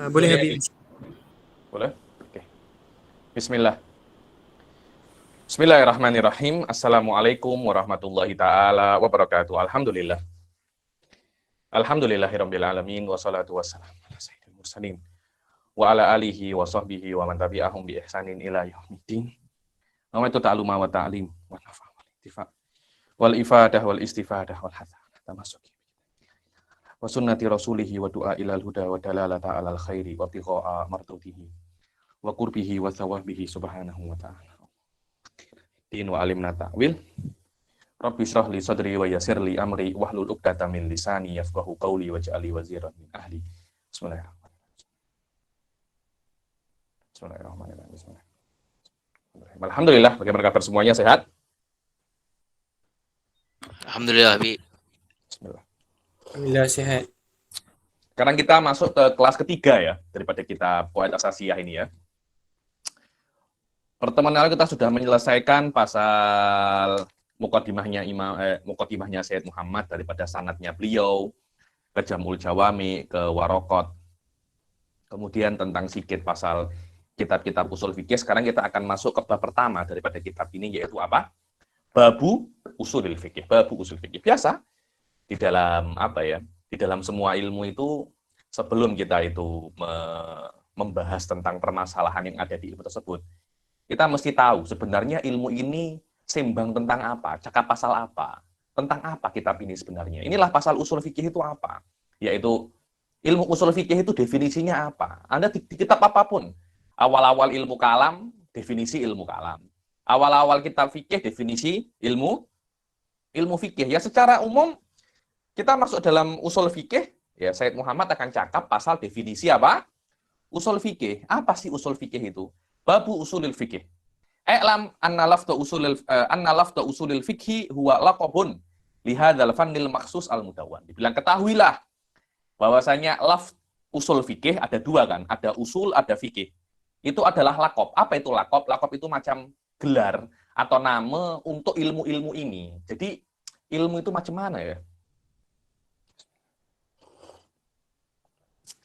Boleh Habib. Boleh? Oke. Bismillah. Bismillahirrahmanirrahim. Assalamualaikum warahmatullahi taala wabarakatuh. Alhamdulillah. Alhamdulillahirabbil alamin wassalatu wassalamu ala sayyidil mursalin wa ala alihi wa sahbihi wa man tabi'ahum bi ihsanin ila yaumiddin. Wa itu ta'luma wa ta'lim wa nafa wal ittifa wal ifadah wal istifadah wal hasanah tamasuki wa sunnati rasulihi wa du'a ilal huda wa dalalata alal khairi wa tiqa'a martutihi wa qurbihi wa thawabihi subhanahu wa ta'ala. Din wa alimna ta'wil. Rabbi shrah li sadri wa yassir li amri wahlul 'uqdatam min lisani yafqahu qawli waj'al li waziran min ahli. Bismillahirrahmanirrahim. Bismillahirrahmanirrahim. Alhamdulillah, bagaimana kabar semuanya, sehat? Alhamdulillah, Habib. Bismillah. Alhamdulillah sehat. Sekarang kita masuk ke kelas ketiga ya, daripada kitab Qawaid Asasiyah ini ya. Pertemuan lalu kita sudah menyelesaikan pasal mukadimahnya Sayyid Muhammad daripada sanadnya beliau, ke Jam'ul Jawami, ke Waraqat. Kemudian tentang sikit pasal kitab-kitab usul fikih. Sekarang kita akan masuk ke bab pertama daripada kitab ini, yaitu apa? Babu usulil fikih. Babu usul fikih. Biasa di dalam di dalam semua ilmu itu, sebelum kita itu membahas tentang permasalahan yang ada di ilmu tersebut, kita mesti tahu sebenarnya ilmu ini sembang tentang apa, cakap pasal apa, tentang apa kitab ini sebenarnya. Inilah pasal usul fikih itu apa, yaitu ilmu usul fikih itu definisinya apa. Anda di kitab apapun, awal-awal ilmu kalam, definisi ilmu kalam. Awal-awal kitab fikih, definisi ilmu fikih. Ya secara umum, kita masuk dalam usul fikih, ya Sayyid Muhammad akan cakap pasal definisi apa? Usul fikih. Apa sih usul fikih itu? Babu usulil fikih. I'lam anna lafdha usulil fikhi huwa laqabun li hadzal fannil makhsus al mudawwan. Dibilang ketahuilah bahwasanya lafz usul fikih ada dua kan, ada usul, ada fikih. Itu adalah laqab. Apa itu laqab? Laqab itu macam gelar atau nama untuk ilmu-ilmu ini. Jadi ilmu itu macam mana ya?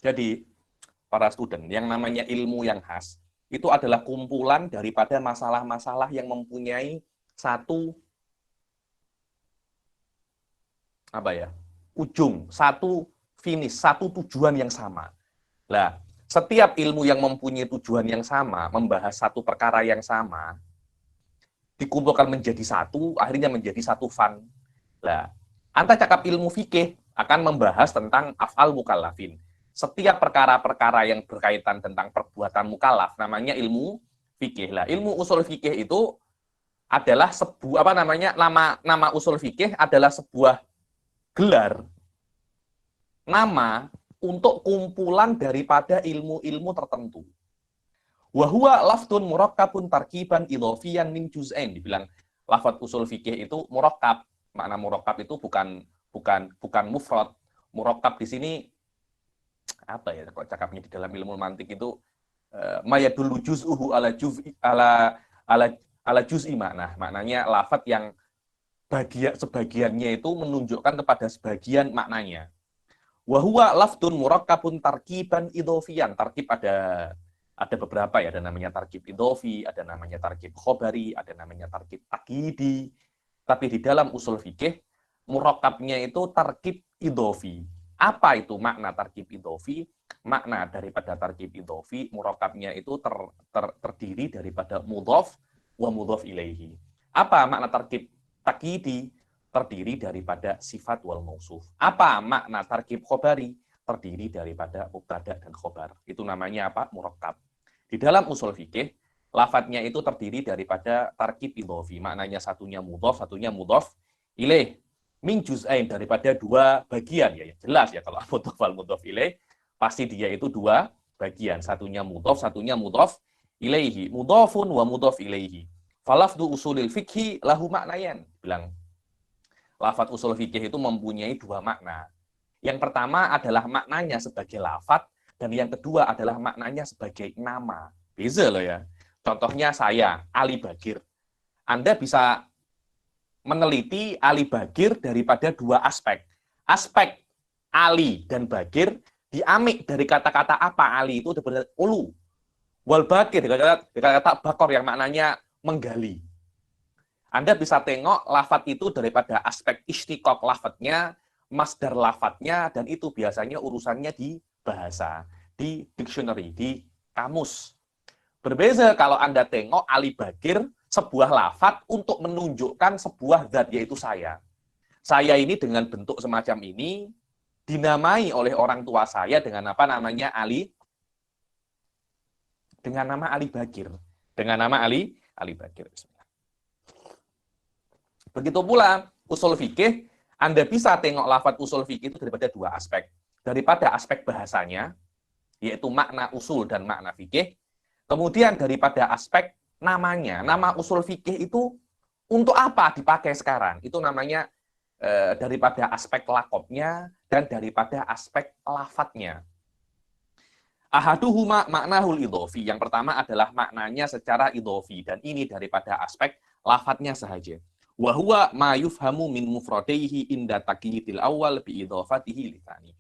Jadi para student, yang namanya ilmu yang khas itu adalah kumpulan daripada masalah-masalah yang mempunyai satu ujung, satu finish, satu tujuan yang sama. Nah, setiap ilmu yang mempunyai tujuan yang sama, membahas satu perkara yang sama, dikumpulkan menjadi satu, akhirnya menjadi satu fan. Nah, anta cakap ilmu fikih akan membahas tentang af'al mukallafin. Setiap perkara-perkara yang berkaitan tentang perbuatan mukallaf namanya ilmu fikih. Lah, ilmu usul fikih itu adalah nama usul fikih adalah sebuah gelar nama untuk kumpulan daripada ilmu-ilmu tertentu. Wa huwa lafdun murakkabun tarkiban idhofiyan min juz'ain. Dibilang lafaz usul fikih itu murakkab. Makna murakkab itu bukan mufrad. Murakkab di sini apa ya, kok cakapnya di dalam ilmu mantik itu mayadullu juz'uhu ala juz'i maknanya lafaz yang sebagiannya itu menunjukkan kepada sebagian maknanya. Wa huwa lafdun murakkabun tarkiban idhofiyan. Tarkib ada beberapa ya, ada namanya tarkib idhofi, ada namanya tarkib khobari, ada namanya tarkib takidi. Tapi di dalam usul fikih murakkabnya itu tarkib idhofi. Apa itu makna tarkib idhofi? Makna daripada tarkib idhofi, murakkabnya itu terdiri daripada mudhof wa mudhof ilaihi. Apa makna tarkib takidi? Terdiri daripada sifat wal mausuf. Apa makna tarkib khobari? Terdiri daripada mubtada dan khobar. Itu namanya apa? Murakkab. Di dalam usul fikih, lafadznya itu terdiri daripada tarkib idhofi. Maknanya satunya mudhof, satunya mudhof ilaih. Min juz'ain, daripada dua bagian ya, jelas ya kalau mudhof wal mudhof ilaih pasti dia itu dua bagian, satunya mudhof, satunya mudhof ilaihi. Mudhofun wa mudhof ilaihi. Falafdu usulil fikhi lahu maknayan. Bilang lafaz usul fikih itu mempunyai dua makna. Yang pertama adalah maknanya sebagai lafaz, dan yang kedua adalah maknanya sebagai nama. Beza loh ya. Contohnya saya, Ali Bagir. Anda bisa meneliti Ali Bagir daripada dua aspek. Aspek Ali dan Bagir Diamik dari kata-kata apa ali itu benar ulu. Wal bakir dari kata-kata bakor yang maknanya menggali. Anda bisa tengok lafadz itu daripada aspek istiqoq lafadznya, masdar lafadznya, dan itu biasanya urusannya di bahasa, di dictionary, di kamus. Berbeza kalau Anda tengok Ali Bagir, sebuah lafadz untuk menunjukkan sebuah zat, yaitu saya. Saya ini dengan bentuk semacam ini, dinamai oleh orang tua saya dengan apa namanya Ali, dengan nama Ali Bagir. Dengan nama Ali Bagir. Begitu pula usul fikih, Anda bisa tengok lafadz usul fikih itu daripada dua aspek. Daripada aspek bahasanya, yaitu makna usul dan makna fikih. Kemudian daripada aspek namanya. Nama usul fikih itu untuk apa dipakai sekarang? Itu namanya daripada aspek lakopnya dan daripada aspek lafadznya. Ahaduhuma maknahul idhofi. Yang pertama adalah maknanya secara idhofi. Dan ini daripada aspek lafadznya sahaja. Wahuwa ma yufhamu min mufradaihi inda taqyidil awal bi idhofatihi litsani.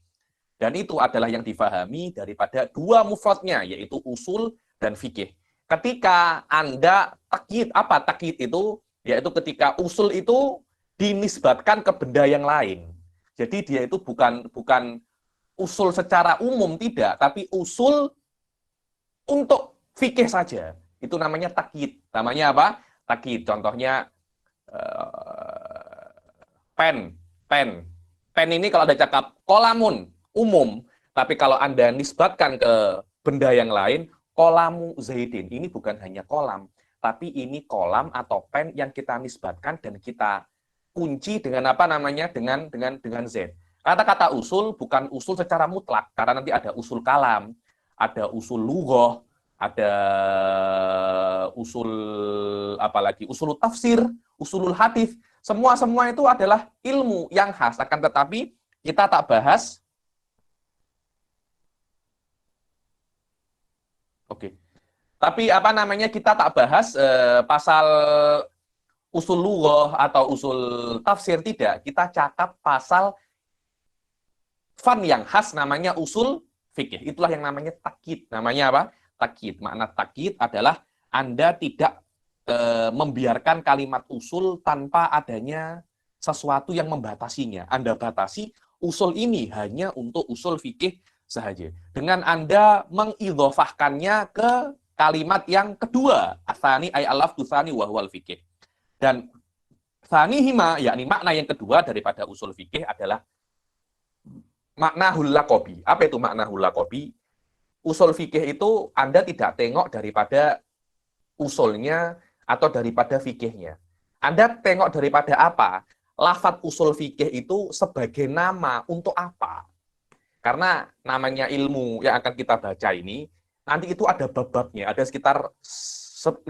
Dan itu adalah yang difahami daripada dua mufradnya, yaitu usul dan fikih. Ketika Anda takyid, apa takyid itu? Yaitu ketika usul itu dinisbatkan ke benda yang lain. Jadi dia itu bukan usul secara umum, tidak, tapi usul untuk fikih saja. Itu namanya takyid. Namanya apa? Takyid. Contohnya pen. Pen ini kalau ada cakap kolamun, umum. Tapi kalau Anda nisbatkan ke benda yang lain, kolamu Zaidin. Ini bukan hanya kolam, tapi ini kolam atau pen yang kita nisbatkan dan kita kunci dengan apa namanya? Dengan Z. Kata-kata usul bukan usul secara mutlak, karena nanti ada usul kalam, ada usul lughoh, ada usul apalagi usul tafsir, usulul hadis. Semua itu adalah ilmu yang khas, akan tetapi kita tak bahas. Oke. Tapi apa namanya, kita tak bahas pasal usul lughoh atau usul tafsir, tidak. Kita cakap pasal fan yang khas namanya usul fikih. Itulah yang namanya takyid. Namanya apa? Takyid. Makna takyid adalah Anda tidak membiarkan kalimat usul tanpa adanya sesuatu yang membatasinya. Anda batasi usul ini hanya untuk usul fikih sahaja. Dengan Anda mengidhofahkannya ke kalimat yang kedua, atsani ay al-lafdzu tsani wa huwal fikih. Dan tsanihima, yakni makna yang kedua daripada usul fikih adalah makna hulaqobi. Apa itu makna hulaqobi? Usul fikih itu Anda tidak tengok daripada usulnya atau daripada fikihnya. Anda tengok daripada apa? Lafadz usul fikih itu sebagai nama untuk apa? Karena namanya ilmu yang akan kita baca ini, nanti itu ada bab-babnya, ada sekitar 15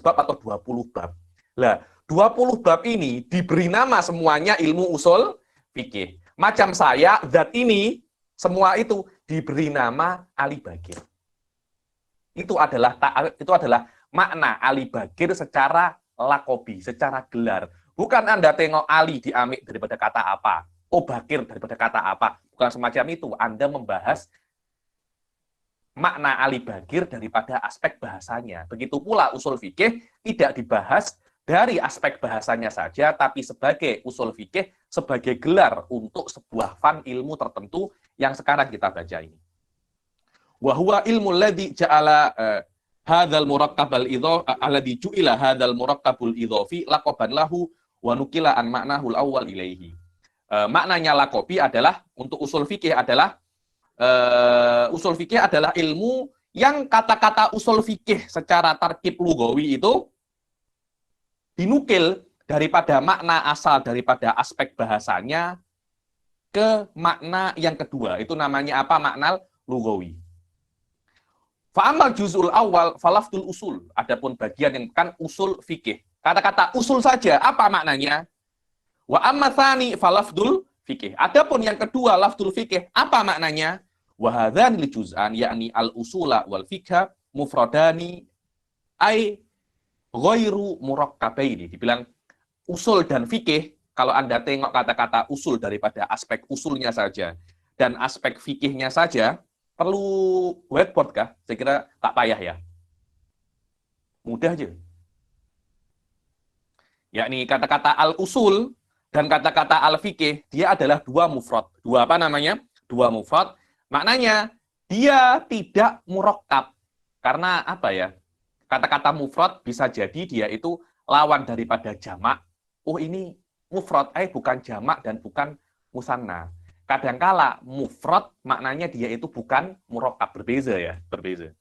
bab atau 20 bab. Lah, 20 bab ini diberi nama semuanya ilmu usul fikih. Macam saya, zat ini, semua itu diberi nama Ali Bagir. Itu adalah makna Ali Bagir secara lakobi, secara gelar. Bukan Anda tengok Ali diamik daripada kata apa, oh Bagir daripada kata apa. Bukan semacam itu. Anda membahas makna Ali Bagir daripada aspek bahasanya. Begitu pula usul fikih tidak dibahas dari aspek bahasanya saja, tapi sebagai usul fikih, sebagai gelar untuk sebuah fan ilmu tertentu yang sekarang kita baca ini. Wa ilmu alladzi ja'ala hadzal murakkabal idhofi alladzi ju'ila hadzal murakkabul idhofi laqaban lahu wa nukila an ma'nahul awwal ilaihi. Maknanya lakobi adalah untuk usul fikih adalah ilmu yang kata-kata usul fikih secara tarkib lugawi itu dinukil daripada makna asal daripada aspek bahasanya ke makna yang kedua. Itu namanya apa? Makna lugawi. Fa'amal juz'ul awal falafdul usul. Adapun bagian yang kan usul fikih. Kata-kata usul saja, apa maknanya? Wa amma tsani falafdul fikih. Adapun yang kedua, lafdul fikih, apa maknanya? Wa hadzanil juz'an yakni al-usula wal fikha mufradani ai ghairu murakkabaini. Dibilang usul dan fikih, kalau Anda tengok kata-kata usul daripada aspek usulnya saja dan aspek fikihnya saja, perlu whiteboard kah? Saya kira tak payah ya. Mudah aja. Yakni kata-kata al-usul dan kata-kata al-fikih, dia adalah dua mufrad. Dua apa namanya? Dua mufrad. Maknanya, dia tidak murakkab. Karena apa ya? Kata-kata mufrad bisa jadi dia itu lawan daripada jamak. Oh ini mufrad, bukan jamak dan bukan musanna. Kadangkala mufrad maknanya dia itu bukan murakkab, berbeza ya, berbeza.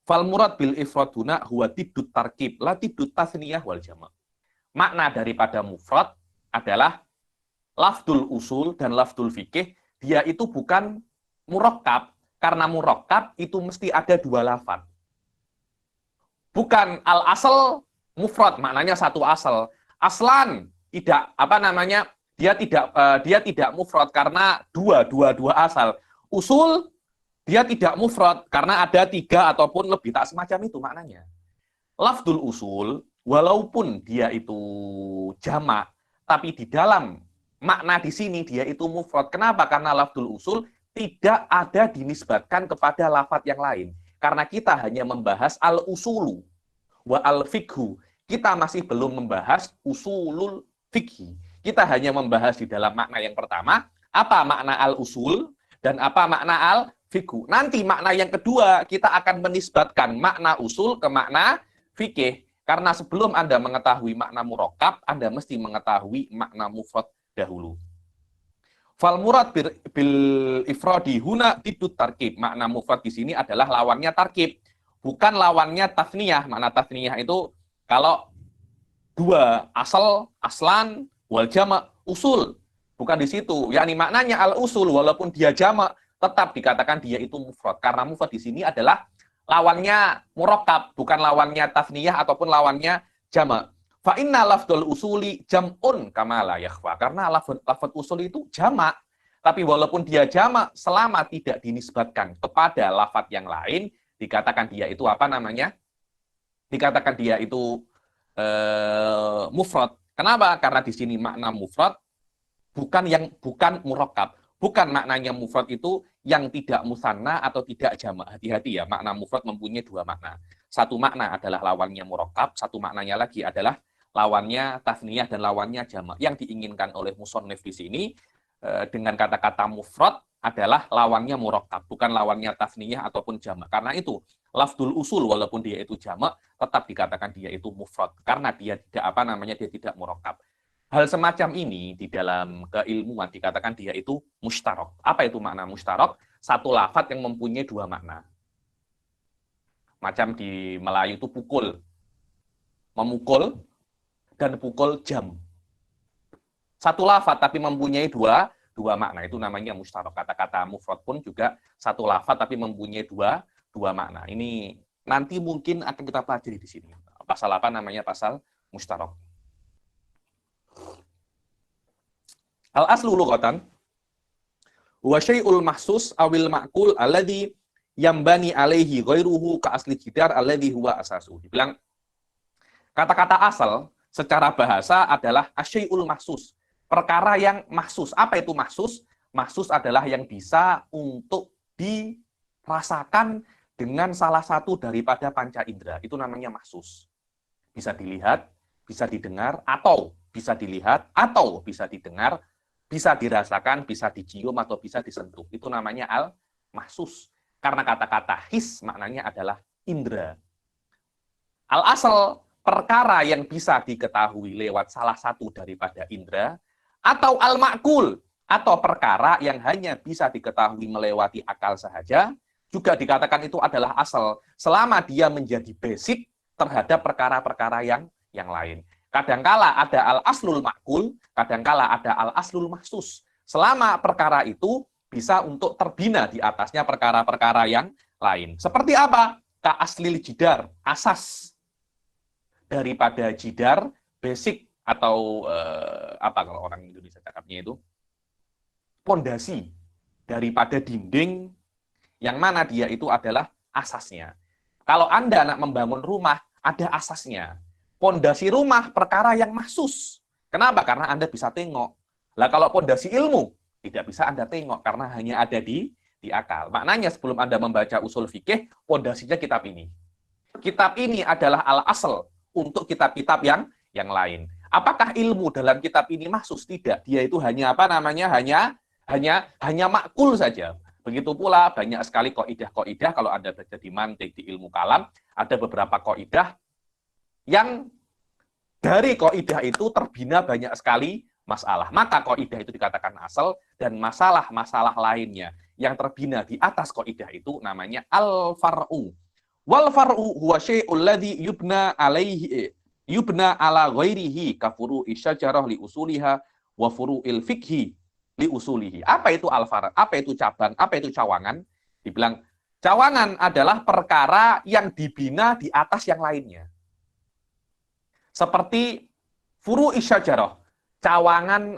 Fal murad bil ifraduna huwa tiddut tarkib, la tiddut tasniyah wal jamak. Makna daripada mufrad adalah lafdul usul dan lafdul fikih, dia itu bukan murakkab, karena murakkab itu mesti ada dua lafaz. Bukan al-asal mufrad, maknanya satu asal. Aslan tidak apa namanya? Dia tidak mufrad karena dua asal. Usul dia tidak mufrad karena ada tiga ataupun lebih, tak semacam itu maknanya. Lafdul usul walaupun dia itu jamak, tapi di dalam makna di sini dia itu mufrad. Kenapa? Karena lafdul usul tidak ada dinisbatkan kepada lafaz yang lain. Karena kita hanya membahas al-usulu wa al-fikhu. Kita masih belum membahas usulul fikhi. Kita hanya membahas di dalam makna yang pertama, apa makna al-usul dan apa makna al-fikhu. Nanti makna yang kedua, kita akan menisbatkan makna usul ke makna fikih. Karena sebelum Anda mengetahui makna murakkab, Anda mesti mengetahui makna mufrad dahulu. Fal murad bil ifradi huna tiddut tarkib. Makna mufrad di sini adalah lawannya tarkib, bukan lawannya tasniyah. Makna tasniyah itu kalau dua, asal, aslan, wal jamak, usul. Bukan di situ. Yakni maknanya al usul walaupun dia jamak tetap dikatakan dia itu mufrad. Karena mufrad di sini adalah lawannya murakkab, bukan lawannya tasniyah ataupun lawannya jamak. Fa inna lafdzul usuli jam'un kama la yakhfa. Karena lafaz usul itu jamak, tapi walaupun dia jamak, selama tidak dinisbatkan kepada lafaz yang lain, dikatakan dia itu apa namanya? Dikatakan dia itu mufrad. Kenapa? Karena di sini makna mufrad bukan murakkab. Bukan maknanya mufrad itu yang tidak musanna atau tidak jamak. Hati-hati ya, makna mufrad mempunyai dua makna. Satu makna adalah lawannya murakkab, satu maknanya lagi adalah lawannya tasniyah dan lawannya jamak. Yang diinginkan oleh musannif di sini dengan kata-kata mufrad adalah lawannya murakkab, bukan lawannya tasniyah ataupun jamak. Karena itu, lafdul usul walaupun dia itu jamak, tetap dikatakan dia itu mufrad karena dia tidak apa namanya, dia tidak murakkab. Hal semacam ini di dalam keilmuan dikatakan dia itu mustarok. Apa itu makna mustarok? Satu lafaz yang mempunyai dua makna. Macam di Melayu itu pukul, memukul, dan pukul jam. Satu lafaz tapi mempunyai dua makna. Itu namanya mustarok. Kata-kata mufrad pun juga satu lafaz tapi mempunyai dua makna. Ini nanti mungkin akan kita pelajari di sini. Pasal apa namanya? Pasal mustarok. Al-aslu lughatan huwa syai'ul mahsus awil ma'kul alladhi yambani alaihi ghairuhu ka asli jidar alladhi huwa asasu. Dibilang kata-kata asal secara bahasa adalah asyai'ul mahsus, perkara yang mahsus. Apa itu mahsus? Mahsus adalah yang bisa untuk dirasakan dengan salah satu daripada panca indera. Itu namanya mahsus. Bisa dilihat, bisa didengar, atau bisa dilihat, atau bisa didengar, bisa dirasakan, bisa dicium, atau bisa disentuh. Itu namanya al-mahsus. Karena kata-kata his maknanya adalah indera. Al-asal, perkara yang bisa diketahui lewat salah satu daripada indera, atau al-ma'kul, atau perkara yang hanya bisa diketahui melewati akal sahaja, juga dikatakan itu adalah asal, selama dia menjadi basic terhadap perkara-perkara yang lain. Kadangkala ada al-aslul ma'kul, kadangkala ada al-aslul mahsus. Selama perkara itu bisa untuk terbina di atasnya perkara-perkara yang lain. Seperti apa? Ka aslil jidar, asas daripada jidar, basic atau apa kalau orang Indonesia cakapnya itu? Pondasi daripada dinding yang mana dia itu adalah asasnya. Kalau Anda nak membangun rumah, ada asasnya. Pondasi rumah perkara yang mahsus. Kenapa? Karena Anda bisa tengok. Lah kalau pondasi ilmu, Tidak bisa Anda tengok karena hanya ada di akal. Maknanya sebelum Anda membaca usul fikih, pondasinya kitab ini. Kitab ini adalah al-asl untuk kitab-kitab yang lain. Apakah ilmu dalam kitab ini mahsus? Tidak. Dia itu hanya apa namanya? Hanya makul saja. Begitu pula banyak sekali kaidah-kaidah kalau Anda baca di mantik, di ilmu kalam, ada beberapa kaidah yang dari kaidah itu terbina banyak sekali masalah. Maka kaidah itu dikatakan asal, dan masalah-masalah lainnya yang terbina di atas kaidah itu namanya al-far'u. Wal far'u huwa syai'ul ladzi yubna ala ghairihi ka furu'i syajarah li usuliha wa furu'il fiqhi li usulihi. Apa itu al-far'? Apa itu cabang? Apa itu cawangan? Dibilang cawangan adalah perkara yang dibina di atas yang lainnya. Seperti furu'i syajarah, cawangan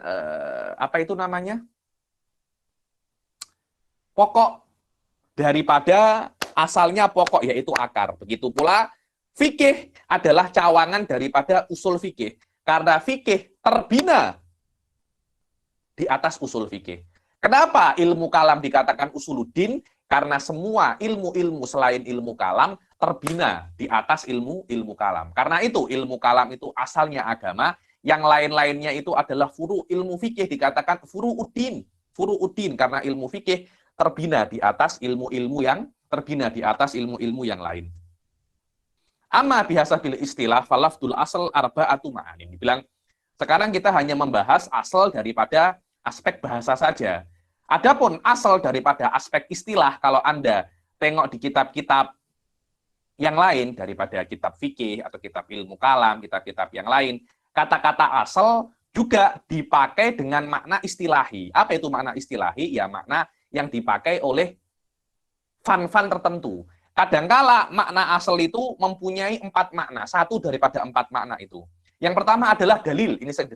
apa itu namanya? Pokok daripada asalnya pokok, yaitu akar. Begitu pula fikih adalah cawangan daripada usul fikih. Karena fikih terbina di atas usul fikih. Kenapa ilmu kalam dikatakan usuluddin? Karena semua ilmu-ilmu selain ilmu kalam terbina di atas ilmu kalam. Karena itu ilmu kalam itu asalnya agama, yang lain-lainnya itu adalah furu. Ilmu fikih dikatakan furu'uddin. Furu'uddin karena ilmu fikih terbina di atas ilmu-ilmu yang lain. Amma biasa bil istilah falafdul asal arba'atu ma'anin. Dibilang sekarang kita hanya membahas asal daripada aspek bahasa saja. Adapun asal daripada aspek istilah, kalau Anda tengok di kitab-kitab yang lain daripada kitab fikih atau kitab ilmu kalam, kitab-kitab yang lain, kata-kata asal juga dipakai dengan makna istilahi. Apa itu makna istilahi? Ya makna yang dipakai oleh fan-fan tertentu. Kadangkala makna asal itu mempunyai 4 makna, satu daripada 4 makna itu. Yang pertama adalah dalil. Ini sering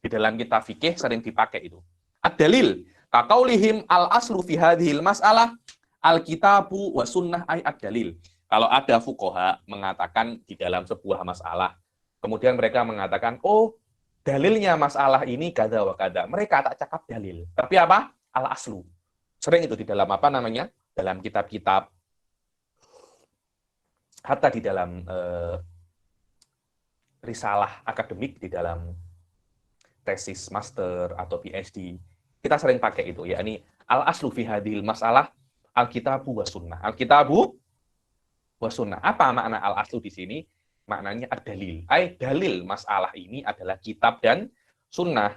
di dalam kitab fikih sering dipakai itu. Ad-dalil, kaqaulihim al-aslu fi hadhil mas'alah al-kitabu wa sunnah ay ad-dalil. Kalau ada fuqaha mengatakan di dalam sebuah masalah, kemudian mereka mengatakan, oh, dalilnya masalah ini kada wa kada. Mereka tak cakap dalil. Tapi apa? Al-aslu. Sering itu di dalam apa namanya? Dalam kitab-kitab, hatta di dalam risalah akademik, di dalam tesis master atau PhD, kita sering pakai itu, yakni al-aslu fi hadhil masalah al-kitabu wa sunnah. Al-kitabu wa sunnah. Apa makna al-aslu di sini? Maknanya ad-dalil. Dalil masalah ini adalah kitab dan sunnah.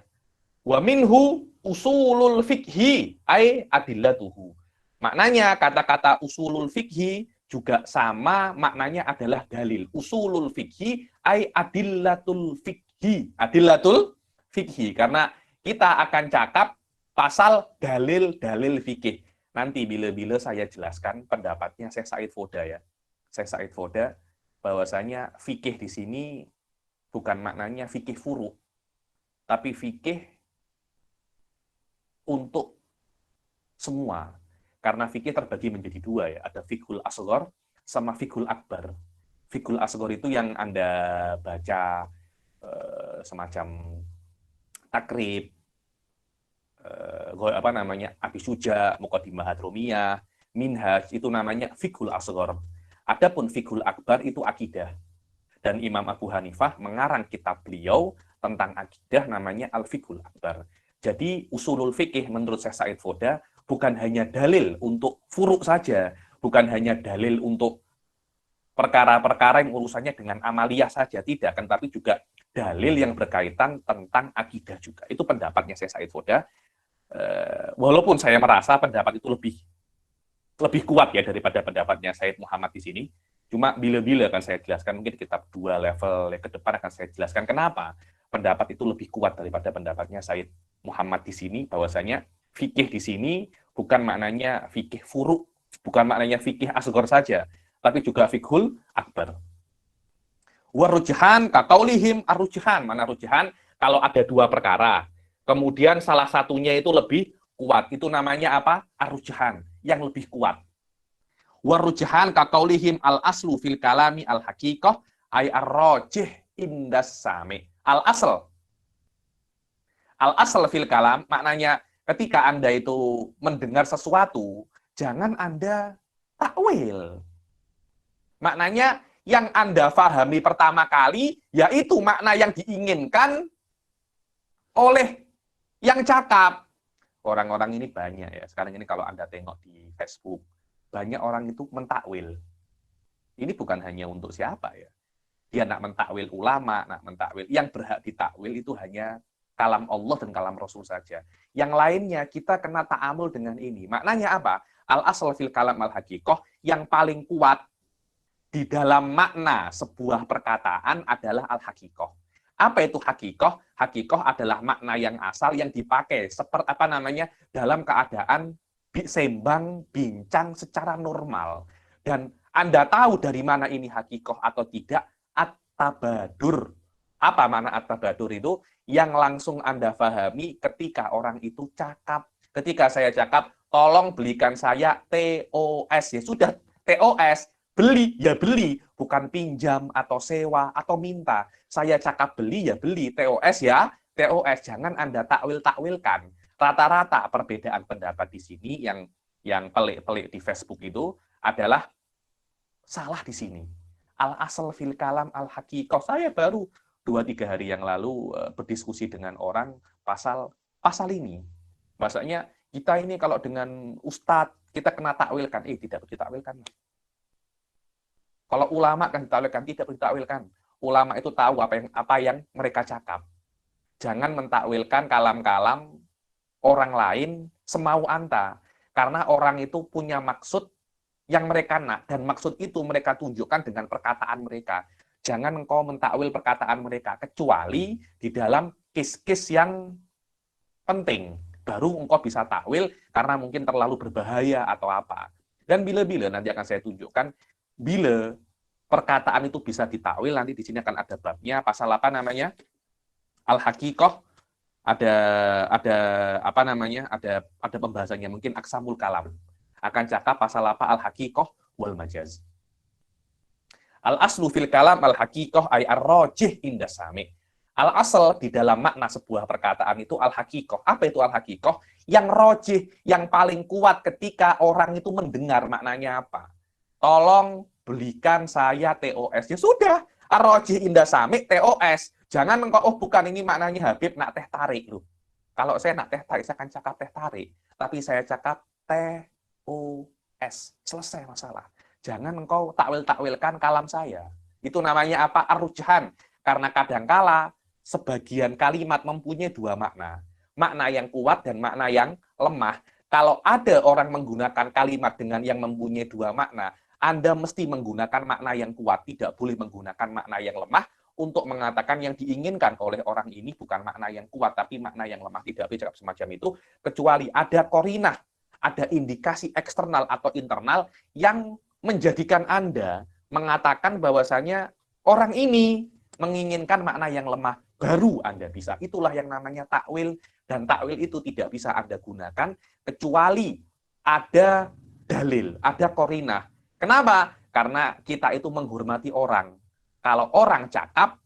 Wa minhu usulul fikhi adillatuhu. Maknanya kata-kata usulul fikhi juga sama maknanya adalah dalil. Usulul fikhi adillatul fikhi. Adillatul fikhi. Karena kita akan cakap pasal dalil-dalil fikih. Nanti bila-bila saya jelaskan pendapatnya Syekh Said Foda ya. Syekh Said Foda bahwasanya fikih di sini bukan maknanya fikih furu, tapi fikih untuk semua. Karena fikih terbagi menjadi 2 ya, ada fikhul asghar sama fikhul akbar. Fikhul asghar itu yang Anda baca semacam takrib, apa namanya, Abi Suja, Muqaddimah Hadromiyah, Minhaj, itu namanya fikhul asghar. Adapun fikhul akbar itu akidah. Dan Imam Abu Hanifah mengarang kitab beliau tentang akidah namanya Al-Fikhul Akbar. Jadi usulul fikih menurut Syekh Said Foda bukan hanya dalil untuk furuk saja, bukan hanya dalil untuk perkara-perkara yang urusannya dengan amaliyah saja, tidak, kan, tapi juga dalil yang berkaitan tentang akidah juga. Itu pendapatnya Syekh Said Foda. Walaupun saya merasa pendapat itu lebih kuat ya daripada pendapatnya Said Muhammad di sini. Cuma bila-bila akan saya jelaskan, mungkin kitab 2 level yang ke depan akan saya jelaskan kenapa pendapat itu lebih kuat daripada pendapatnya Said Muhammad di sini, bahwasanya fikih di sini bukan maknanya fikih furu', bukan maknanya fikih asghar saja, tapi juga fikhul akbar. Warujhan kaqaulihim arujhan. Mana rujhan? Kalau ada 2 perkara, kemudian salah satunya itu lebih kuat, itu namanya apa? Arujhan, yang lebih kuat. Warujhan kaqaulihim al-aslu fil kalami al-haqiqah ay ar-rajih indas sami. Al-asl fil kalam maknanya Ketika Anda itu mendengar sesuatu, jangan Anda takwil. Maknanya yang Anda pahami pertama kali, yaitu makna yang diinginkan oleh yang cakap. Orang-orang ini banyak ya. Sekarang ini kalau Anda tengok di Facebook, banyak orang itu mentakwil. Ini bukan hanya untuk siapa ya. Dia nak mentakwil ulama, nak mentakwil. Yang berhak ditakwil itu hanya kalam Allah dan kalam Rasul saja. Yang lainnya kita kena ta'amul dengan ini. Maknanya apa? Al-asl fil kalam al-haqiqah, yang paling kuat di dalam makna sebuah perkataan adalah al-haqiqah. Apa itu hakikoh? Hakikoh adalah makna yang asal yang dipakai seperti dalam keadaan sembang, bincang secara normal. Dan Anda tahu dari mana ini hakikoh atau tidak? At-tabadur. Apa makna at-tabadur itu? Yang langsung Anda pahami ketika orang itu cakap. Ketika saya cakap, tolong belikan saya TOS. Ya sudah, TOS. Beli, ya beli. Bukan pinjam atau sewa atau minta. Saya cakap beli, ya beli. TOS ya, TOS. Jangan Anda takwil-takwilkan. Rata-rata perbedaan pendapat di sini yang pelik-pelik di Facebook itu adalah salah di sini. Al-asal fil kalam al-haqiqah. Saya baru 2-3 hari yang lalu berdiskusi dengan orang pasal ini. Maksudnya kita ini kalau dengan ustadz, kita kena takwilkan. Tidak perlu ditakwilkan. Kalau ulama kan ditakwilkan, tidak perlu ditakwilkan. Ulama itu tahu apa yang mereka cakap. Jangan mentakwilkan kalam-kalam orang lain semau anta. Karena orang itu punya maksud yang mereka nak, dan maksud itu mereka tunjukkan dengan perkataan mereka. Jangan engkau mentakwil perkataan mereka, kecuali di dalam kes-kes yang penting. Baru engkau bisa takwil, karena mungkin terlalu berbahaya atau apa. Dan bila-bila nanti akan saya tunjukkan, bila perkataan itu bisa ditakwil, nanti di sini akan ada babnya, pasal apa namanya? Al-haqiqah, ada pembahasannya, mungkin aksamul kalam. Akan cakap pasal apa? Al-haqiqah wal majaz. Al-aslu fil kalam al-haqiqah ay ar-rajih inda sami'. Al-asal di dalam makna sebuah perkataan itu al-haqiqah. Apa itu al-haqiqah? Yang rajih, yang paling kuat ketika orang itu mendengar maknanya apa. Tolong belikan saya TOS. Ya sudah, ar-rajih inda sami' TOS. Jangan engkau, bukan ini maknanya Habib nak teh tarik loh. Kalau saya nak teh tarik, saya akan cakap teh tarik. Tapi saya cakap TOS. Selesai masalah. Jangan engkau takwil-takwilkan kalam saya. Itu namanya apa? Ar-rujhan. Karena kadangkala sebagian kalimat mempunyai dua makna. Makna yang kuat dan makna yang lemah. Kalau ada orang menggunakan kalimat dengan yang mempunyai dua makna, Anda mesti menggunakan makna yang kuat. Tidak boleh menggunakan makna yang lemah untuk mengatakan yang diinginkan oleh orang ini bukan makna yang kuat, tapi makna yang lemah. Tidak boleh cakap semacam itu, kecuali ada korinah, ada indikasi eksternal atau internal yang menjadikan Anda mengatakan bahwasanya orang ini menginginkan makna yang lemah, baru Anda bisa. Itulah yang namanya takwil, dan takwil itu tidak bisa Anda gunakan kecuali ada dalil, ada korinah. Kenapa? Karena kita itu menghormati orang. Kalau orang cakap,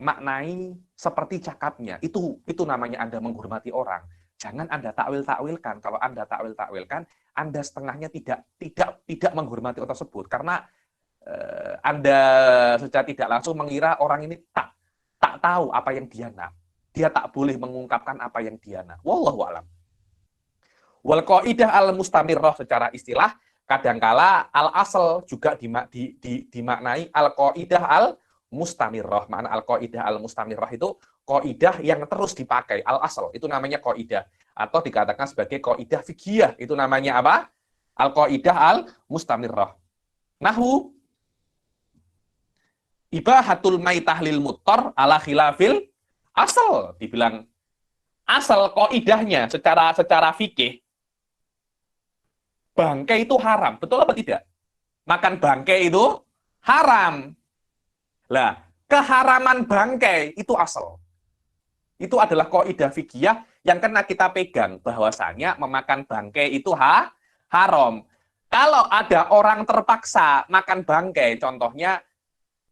maknai seperti cakapnya. Itu namanya Anda menghormati orang. Jangan Anda takwil-takwilkan. Kalau Anda takwil-takwilkan, Anda setengahnya tidak menghormati orang tersebut. Karena Anda secara tidak langsung mengira orang ini tak tahu apa yang dia nak. Dia tak boleh mengungkapkan apa yang dia nak. Wallahu a'lam. Wal qaidah al-mustamirrah secara istilah, kadangkala al-asal juga dimaknai al-qaidah al-mustamirrah. Makna al-qaidah al-mustamirrah itu qaidah yang terus dipakai. Al-asal itu namanya qaidah, atau dikatakan sebagai qaidah fiqhiyah. Itu namanya apa? Al-qaidah al-mustamirrah. Nahwu ibahatul maitah lil muttar ala khilafil asal. Dibilang asal qaidahnya secara fikih, bangkai itu haram. Betul apa tidak? Makan bangkai itu haram. Lah, keharaman bangkai itu asal. Itu adalah kaidah fikih yang kena kita pegang, bahwasanya memakan bangkai itu haram. Kalau ada orang terpaksa makan bangkai, contohnya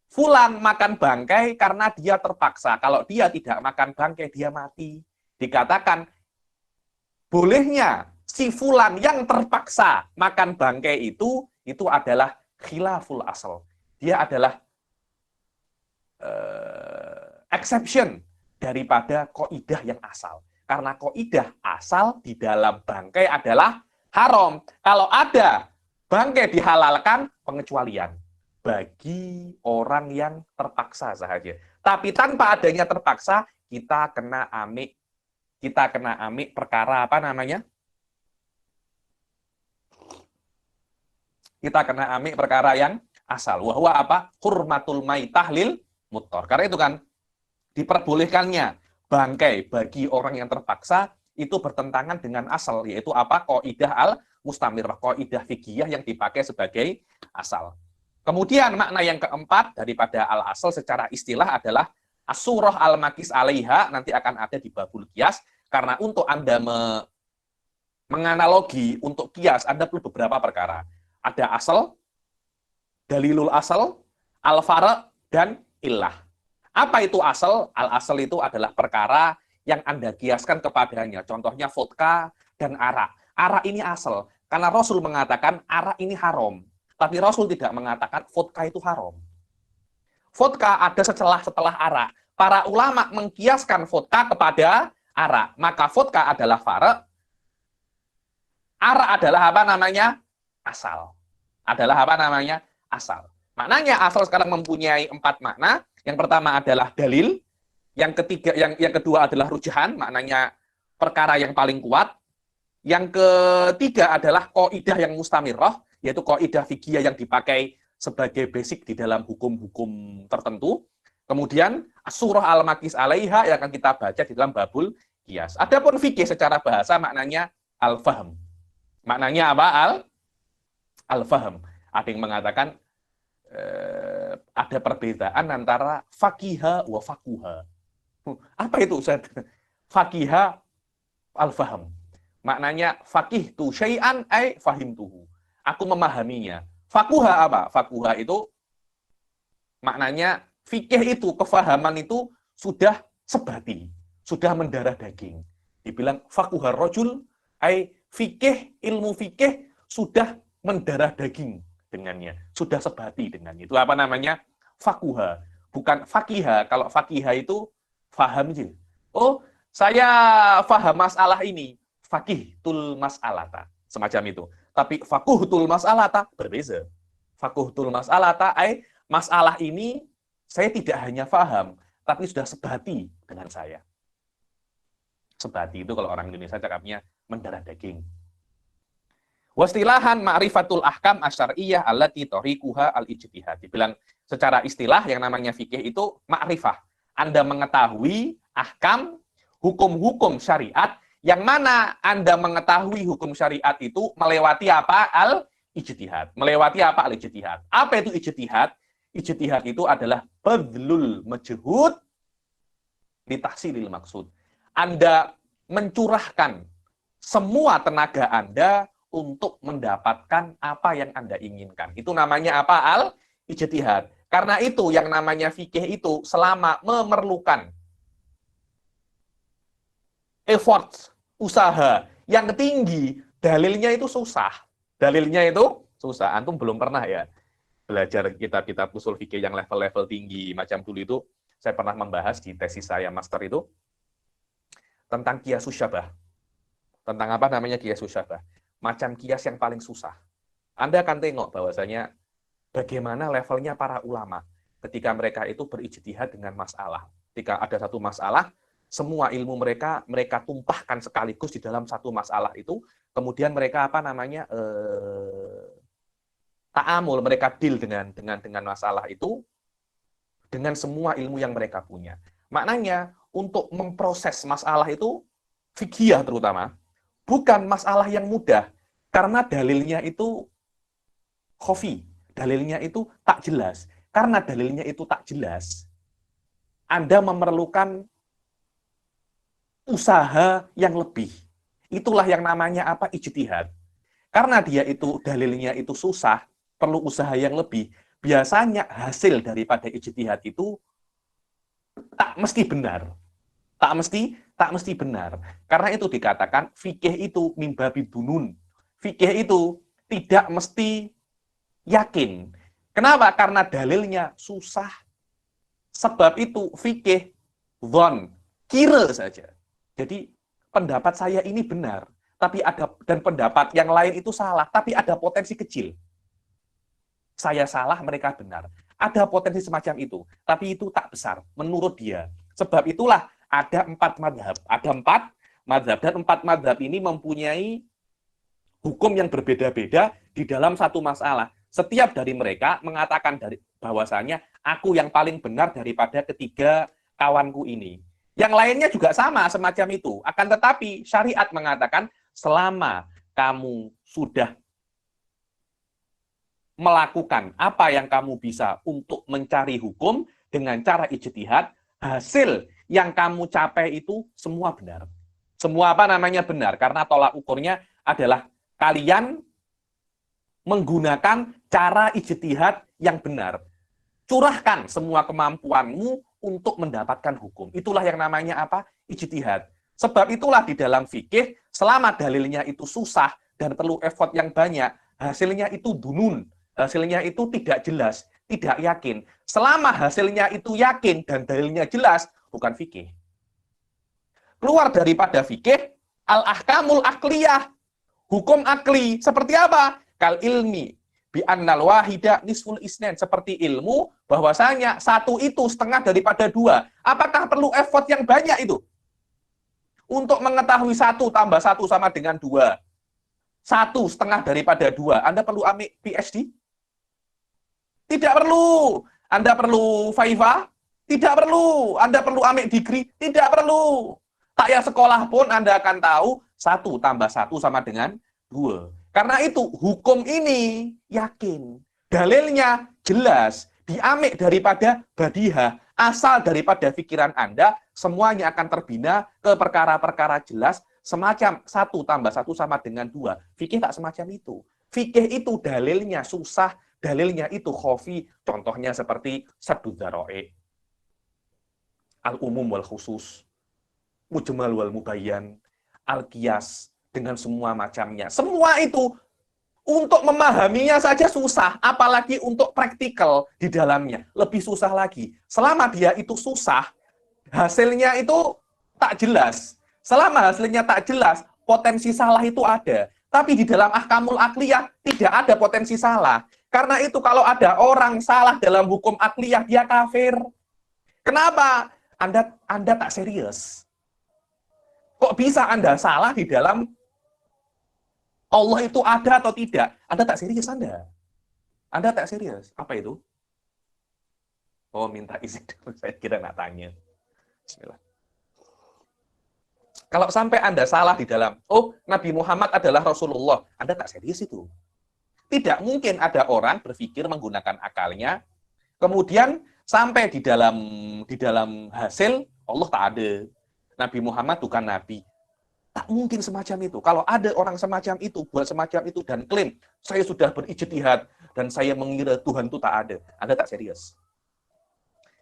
fulan makan bangkai karena dia terpaksa. Kalau dia tidak makan bangkai, dia mati. Dikatakan bolehnya si fulan yang terpaksa makan bangkai itu adalah khilaful asal. Dia adalah exception daripada kaidah yang asal. Karena kaidah asal di dalam bangkai adalah haram. Kalau ada bangkai dihalalkan, pengecualian bagi orang yang terpaksa saja. Tapi tanpa adanya terpaksa, kita kena amik perkara apa namanya? Kita kena amik perkara yang asal. Wahwa apa? Hurmatul maitah lil muttor. Karena itu kan diperbolehkannya bangkai bagi orang yang terpaksa itu bertentangan dengan asal, yaitu apa? Qaidah al-mustamirah, qaidah fikih yang dipakai sebagai asal. Kemudian makna yang keempat daripada al-asal secara istilah adalah as-surah al-makis alaiha, nanti akan ada di babul kias, karena untuk Anda menganalogi untuk kias, Anda perlu beberapa perkara. Ada asal, dalilul asal, al-fara', dan illah. Apa itu asal? Al-asal itu adalah perkara yang Anda kiaskan kepadanya. Contohnya vodka dan arak. Arak ini asal, karena Rasul mengatakan arak ini haram. Tapi Rasul tidak mengatakan vodka itu haram. Vodka ada setelah arak. Para ulama mengkiaskan vodka kepada arak. Maka vodka adalah fara', arak adalah apa namanya? Asal. Adalah apa namanya? Asal. Maknanya asal sekarang mempunyai 4 makna. Yang pertama adalah dalil, yang kedua adalah rujahan, maknanya perkara yang paling kuat. Yang ketiga adalah qaidah yang mustamirah, yaitu qaidah fikih yang dipakai sebagai basic di dalam hukum-hukum tertentu. Kemudian surah al-makis alaiha yang akan kita baca di dalam babul qiyas. Adapun fikih secara bahasa maknanya al-fahm. Maknanya apa? Al-fahm. Ada yang mengatakan ada perbedaan antara fakiha wa fakuha. Apa itu Ustaz? Fakiha al-fahm. Maknanya fakih tu syai'an ay fahimtuhu. Aku memahaminya. Fakuha apa? Fakuha itu maknanya fikih itu, kefahaman itu sudah sebati, sudah mendarah daging. Dibilang fakuha rajul ay fikih, ilmu fikih sudah mendarah daging dengannya, sudah sebati dengannya. Itu apa namanya? Fakuha, bukan fakiha. Kalau fakiha itu faham sih. Oh, saya faham masalah ini. Fakih tul mas'alata, semacam itu. Tapi fakuh tul mas'alata berbeza. Fakuh tul mas'alata ay masalah ini saya tidak hanya faham, tapi sudah sebati dengan saya. Sebati itu kalau orang Indonesia cakapnya mendarah daging. Wastilahan ma'rifatul ahkam asyariyah allati tariquha al-ijtihad. Dibilang secara istilah yang namanya fikih itu ma'rifah. Anda mengetahui ahkam, hukum-hukum syariat, yang mana Anda mengetahui hukum syariat itu melewati apa? Al-ijtihad. Melewati apa? Al-ijtihad. Apa itu ijtihad? Ijtihad itu adalah badlul majhud litahsilil maksud. Anda mencurahkan semua tenaga Anda untuk mendapatkan apa yang Anda inginkan. Itu namanya apa? Al-ijtihad. Karena itu yang namanya fikih itu selama memerlukan effort, usaha yang tinggi, dalilnya itu susah. Dalilnya itu susah. Antum belum pernah ya belajar kitab-kitab usul fikih yang level-level tinggi macam dulu itu. Saya pernah membahas di tesis saya master itu tentang qiyasus syabah. Tentang apa namanya qiyasus syabah? Macam kias yang paling susah. Anda akan tengok bahwasanya bagaimana levelnya para ulama ketika mereka itu berijtihad dengan masalah. Ketika ada satu masalah, semua ilmu mereka tumpahkan sekaligus di dalam satu masalah itu, kemudian mereka apa namanya ta'amul, mereka deal dengan masalah itu dengan semua ilmu yang mereka punya. Maknanya untuk memproses masalah itu fikih terutama bukan masalah yang mudah karena dalilnya itu khafi, dalilnya itu tak jelas. Karena dalilnya itu tak jelas, Anda memerlukan usaha yang lebih. Itulah yang namanya apa? Ijtihad. Karena dia itu dalilnya itu susah, perlu usaha yang lebih. Biasanya hasil daripada ijtihad itu tak mesti benar. Tak mesti benar. Karena itu dikatakan fikih itu mimba bidunun. Fikih itu tidak mesti yakin. Kenapa? Karena dalilnya susah. Sebab itu fikih dhon, kira saja. Jadi pendapat saya ini benar, tapi ada dan pendapat yang lain itu salah, tapi ada potensi kecil. Saya salah, mereka benar. Ada potensi semacam itu, tapi itu tak besar menurut dia. Sebab itulah ada 4 madhab. Ada 4 madhab, dan 4 madhab ini mempunyai hukum yang berbeda-beda di dalam satu masalah. Setiap dari mereka mengatakan bahwasanya aku yang paling benar daripada ketiga kawanku ini. Yang lainnya juga sama semacam itu. Akan tetapi syariat mengatakan selama kamu sudah melakukan apa yang kamu bisa untuk mencari hukum dengan cara ijtihad, hasil yang kamu capai itu semua benar. Semua apa namanya benar? Karena tolak ukurnya adalah kalian menggunakan cara ijtihad yang benar. Curahkan semua kemampuanmu untuk mendapatkan hukum. Itulah yang namanya apa? Ijtihad. Sebab itulah di dalam fikih, selama dalilnya itu susah dan perlu effort yang banyak, hasilnya itu dunun. Hasilnya itu tidak jelas, tidak yakin. Selama hasilnya itu yakin dan dalilnya jelas, bukan fikih. Keluar daripada fikih, al-ahkamul akliyah. Hukum akli. Seperti apa? Kal ilmi. Bi annal wahida nisful isnen. Seperti ilmu, bahwasanya satu itu setengah daripada dua. Apakah perlu effort yang banyak itu? Untuk mengetahui 1 tambah 1 sama dengan 2. 1 setengah daripada 2. Anda perlu ambil PhD? Tidak perlu. Anda perlu Viva? Tidak perlu. Anda perlu ambil degree? Tidak perlu. Tak ya sekolah pun Anda akan tahu 1 tambah 1 sama dengan 2. Karena itu hukum ini yakin. Dalilnya jelas. Diambil daripada badiha. Asal daripada pikiran Anda, semuanya akan terbina ke perkara-perkara jelas, semacam 1 tambah 1 sama dengan 2. Fikih tak semacam itu. Fikih itu dalilnya susah, dalilnya itu khofi, contohnya seperti saddu dzara'i, al-umum wal khusus, mujmal wal mubayyan, al-qiyas, dengan semua macamnya. Semua itu untuk memahaminya saja susah, apalagi untuk praktikal di dalamnya. Lebih susah lagi. Selama dia itu susah, hasilnya itu tak jelas. Selama hasilnya tak jelas, potensi salah itu ada. Tapi di dalam ahkamul akliyah tidak ada potensi salah. Karena itu kalau ada orang salah dalam hukum akliyah, dia kafir. Kenapa? Anda tak serius. Kok bisa Anda salah di dalam Allah itu ada atau tidak? Anda tak serius Anda. Anda tak serius. Apa itu? Oh, minta izin dulu. Saya kira nak tanya. Bismillah. Kalau sampai Anda salah di dalam, oh, Nabi Muhammad adalah Rasulullah, Anda tak serius itu. Tidak mungkin ada orang berpikir menggunakan akalnya, kemudian sampai di dalam hasil, Allah tak ada. Nabi Muhammad bukan Nabi. Tak mungkin semacam itu. Kalau ada orang semacam itu, buat semacam itu, dan klaim, saya sudah berijtihad, dan saya mengira Tuhan itu tak ada. Anda tak serius.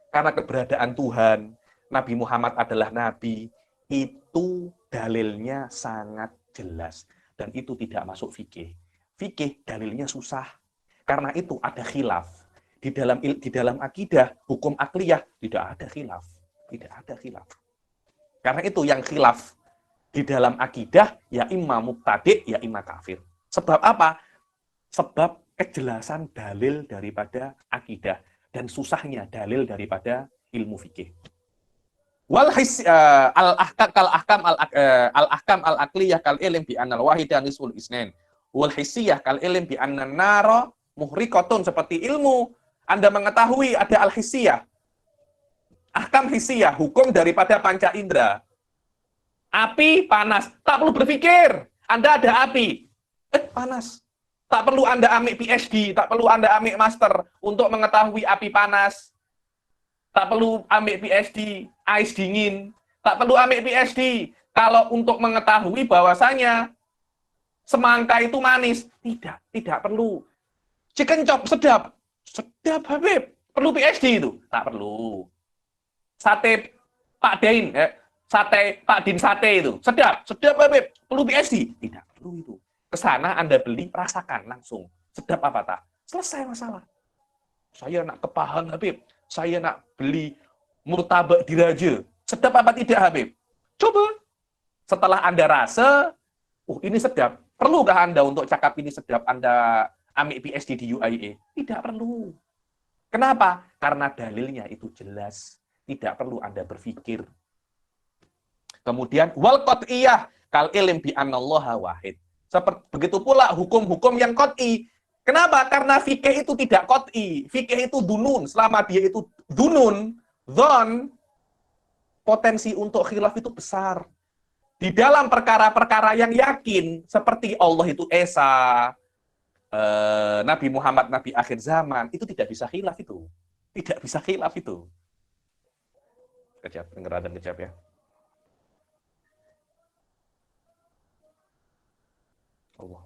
Karena keberadaan Tuhan, Nabi Muhammad adalah Nabi, itu dalilnya sangat jelas. Dan itu tidak masuk fikih. Fikih dalilnya susah. Karena itu ada khilaf. Di dalam akidah, hukum akliyah, tidak ada khilaf. Tidak ada khilaf. Karena itu yang khilaf di dalam akidah, ya imma mubtadi', ya imma kafir. Sebab apa? Sebab kejelasan dalil daripada akidah. Dan susahnya dalil daripada ilmu fikih. Wal al-ahkam al-aqliyah kal ilm bi annal wahidah nisful isnain. Wal hissiyah kal ilm bi annan nara muhriqatun, seperti ilmu Anda mengetahui ada al-hissiyah. Ahkam hissiyah, hukum daripada panca indera. Api panas, tak perlu berpikir. Anda ada api, panas. Tak perlu Anda ambil PhD, tak perlu Anda ambil master untuk mengetahui api panas. Tak perlu ambil PhD, ais dingin. Tak perlu ambil PhD kalau untuk mengetahui bahwasanya semangka itu manis. Tidak perlu. Chicken chop sedap. Sedap, Habib. Perlu PhD itu? Tak perlu. Sate Pak Dain, Sate, Pak Din sate itu. Sedap, sedap Habib. Perlu PSD? Tidak perlu itu. Kesana Anda beli, rasakan langsung. Sedap apa tak? Selesai masalah. Saya nak ke Pahang Habib. Saya nak beli murtabak diraja. Sedap apa tidak Habib? Coba. Setelah Anda rasa, ini sedap. Perlukah Anda untuk cakap ini sedap Anda ambil PSD di UIA? Tidak perlu. Kenapa? Karena dalilnya itu jelas. Tidak perlu Anda berpikir. Kemudian, wal qat'iyah kal ilm bi anallaha wahid. Begitu pula hukum-hukum yang qat'i. Kenapa? Karena fikih itu tidak qat'i. Fikih itu dunun. Selama dia itu dunun, dhon, potensi untuk khilaf itu besar. Di dalam perkara-perkara yang yakin, seperti Allah itu Esa, Nabi Muhammad, Nabi akhir zaman, itu tidak bisa khilaf itu. Tidak bisa khilaf itu. Kejap, dengar dan kejap ya. Allah.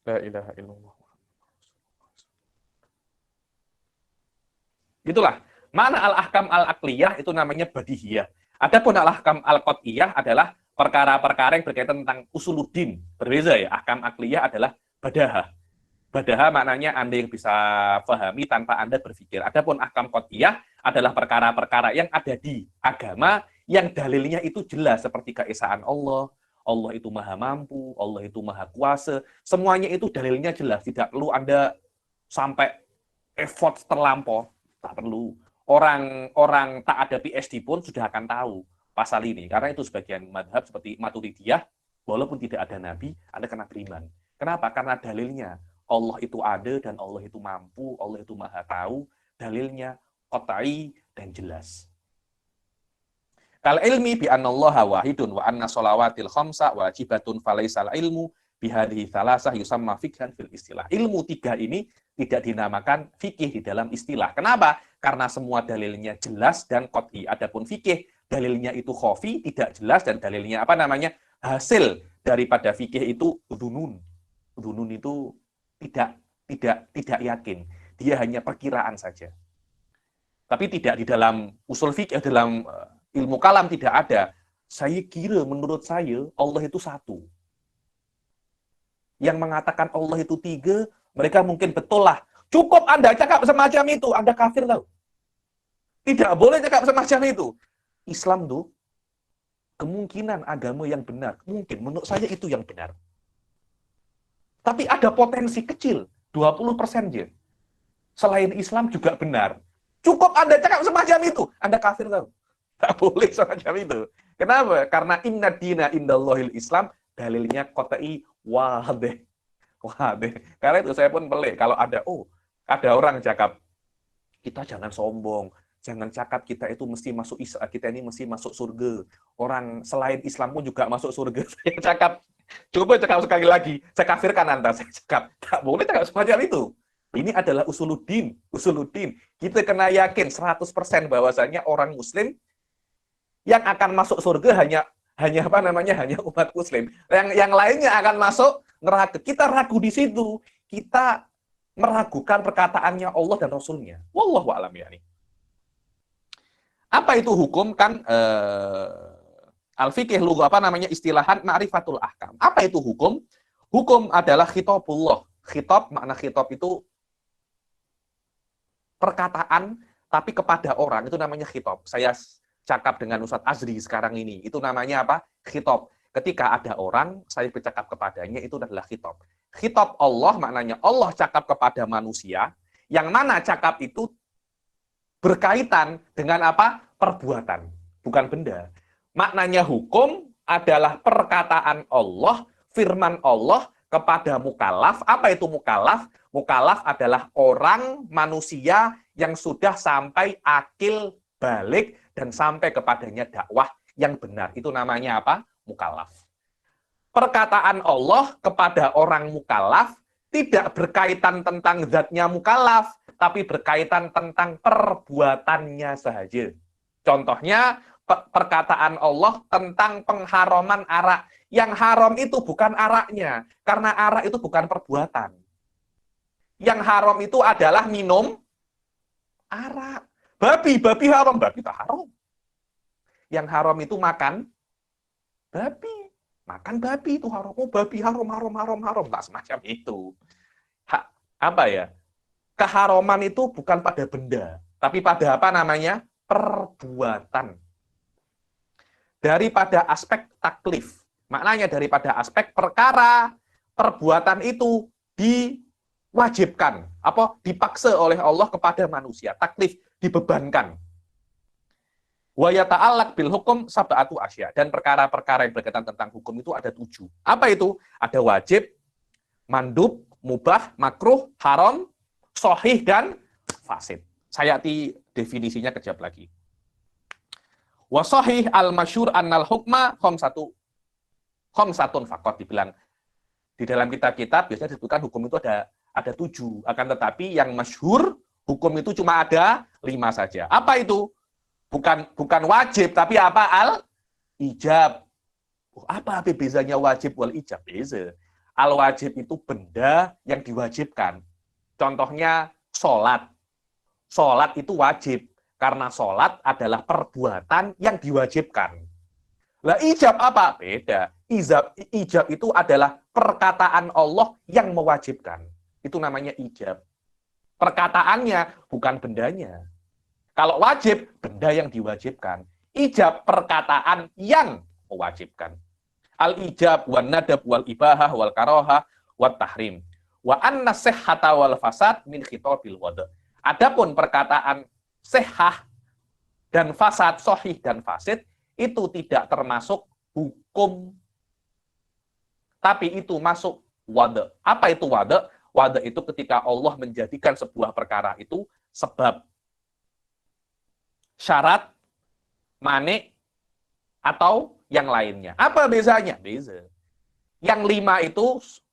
La ilaha illallah. Itulah. Mana al-ahkam al-aqliyah itu namanya badihiyah. Adapun al-ahkam al-qat'iyah adalah perkara-perkara yang berkaitan tentang usuluddin. Berbeza ya. Ahkam aqliyah adalah badaha. Badaha maknanya Anda yang bisa pahami tanpa Anda berpikir. Adapun ahkam qat'iyah adalah perkara-perkara yang ada di agama yang dalilnya itu jelas seperti keesaan Allah, Allah itu maha mampu, Allah itu maha kuasa. Semuanya itu dalilnya jelas. Tidak perlu Anda sampai effort terlampau. Tak perlu. Orang tak ada PSD pun sudah akan tahu pasal ini. Karena itu sebagian madhab seperti Maturidiyah, walaupun tidak ada Nabi, Anda kena beriman. Kenapa? Karena dalilnya Allah itu ada dan Allah itu mampu, Allah itu maha tahu. Dalilnya qat'i dan jelas. Kal ilmi bi anallaha wahidun wa anna shalawatil khamsa wajibatun falaisal ilmu bihadhihi thalasah yusamma fikhan fil istilah. Ilmu tiga ini tidak dinamakan fikih di dalam istilah. Kenapa? Karena semua dalilnya jelas dan qat'i. Adapun fikih dalilnya itu khafi, tidak jelas, dan dalilnya apa namanya? Hasil daripada fikih itu dunun. Dunun itu tidak yakin. Dia hanya perkiraan saja. Tapi tidak di dalam usul fikih, dalam ilmu kalam tidak ada. Saya kira menurut saya Allah itu satu. Yang mengatakan Allah itu tiga, mereka mungkin betul lah. Cukup Anda cakap semacam itu, Anda kafir tahu. Tidak boleh cakap semacam itu. Islam tuh kemungkinan agama yang benar. Mungkin menurut saya itu yang benar. Tapi ada potensi kecil, 20% aja. Selain Islam juga benar. Cukup Anda cakap semacam itu, Anda kafir tahu. Tak boleh semacam itu. Kenapa? Karena inna dina indallahil Islam, dalilnya qat'i wadih. Karena itu saya pun pelik. Kalau ada orang cakap, kita jangan sombong, jangan cakap kita itu mesti masuk kita ini mesti masuk surga. Orang selain Islam pun juga masuk surga. Saya cakap, coba cakap sekali lagi, saya kafirkan Anda. Saya cakap, tak boleh cakap semacam itu. Ini adalah usuluddin. Kita kena yakin 100% bahwasanya orang Muslim yang akan masuk surga hanya umat Muslim. Yang lainnya akan masuk neraka. Kita ragu di situ. Kita meragukan perkataannya Allah dan Rasulnya. Wallahu a'lam yani. Apa itu hukum? Kan al-fiqih istilahan ma'rifatul ahkam. Apa itu hukum? Hukum adalah khitabullah. Khitab, makna khitab itu perkataan tapi kepada orang, itu namanya khitab. Saya cakap dengan Ustadz Azri sekarang ini, itu namanya apa? Khitab. Ketika ada orang, saya bercakap kepadanya, itu adalah khitab. Khitab Allah maknanya Allah cakap kepada manusia, yang mana cakap itu berkaitan dengan apa? Perbuatan, bukan benda. Maknanya hukum adalah perkataan Allah, firman Allah kepada mukallaf. Apa itu mukallaf? Mukallaf adalah orang, manusia yang sudah sampai akil balik dan sampai kepadanya dakwah yang benar. Itu namanya apa? Mukallaf. Perkataan Allah kepada orang mukallaf tidak berkaitan tentang zatnya mukallaf, tapi berkaitan tentang perbuatannya saja. Contohnya perkataan Allah tentang pengharaman arak. Yang haram itu bukan araknya, karena arak itu bukan perbuatan. Yang haram itu adalah minum arak. Babi haram, babi tak haram. Yang haram itu makan babi. Makan babi itu haram. Oh, babi haram. Tak semacam itu. Apa ya? Keharaman itu bukan pada benda, tapi pada apa namanya? Perbuatan. Daripada aspek taklif. Maknanya daripada aspek perkara, perbuatan itu diwajibkan, dipaksa oleh Allah kepada manusia. Taklif, dibebankan. Wa yata'allaq bil hukum sab'atu asya. Dan perkara-perkara yang berkaitan tentang hukum itu ada 7. Apa itu? Ada wajib, mandub, mubah, makruh, haram, sahih, dan fasid. Saya definisinya kejap lagi. Wa sahih al-masyhur annal hukma khamsatun faqat. Dibilang di dalam kitab-kitab biasanya disebutkan hukum itu ada 7. Akan tetapi yang masyhur hukum itu cuma ada 5 saja. Apa itu? Bukan wajib, tapi apa? Al-ijab. Apa bezanya wajib wal ijab? Beza. Al-wajib itu benda yang diwajibkan. Contohnya sholat. Sholat itu wajib. Karena sholat adalah perbuatan yang diwajibkan. Lah ijab apa? Beda. Ijab itu adalah perkataan Allah yang mewajibkan. Itu namanya ijab. Perkataannya, bukan bendanya. Kalau wajib, benda yang diwajibkan. Ijab, perkataan yang mewajibkan. Al-ijab, wal nadab, wal ibahah, wal karohah, wal tahrim. Wa anna sehhata wal fasad min khitobil wada. Adapun perkataan sehah dan fasad, sahih dan fasid, itu tidak termasuk hukum. Tapi itu masuk wada. Apa itu wada? Wada itu ketika Allah menjadikan sebuah perkara itu sebab, syarat, mane, atau yang lainnya. Apa bezanya? Beza. Yang 5 itu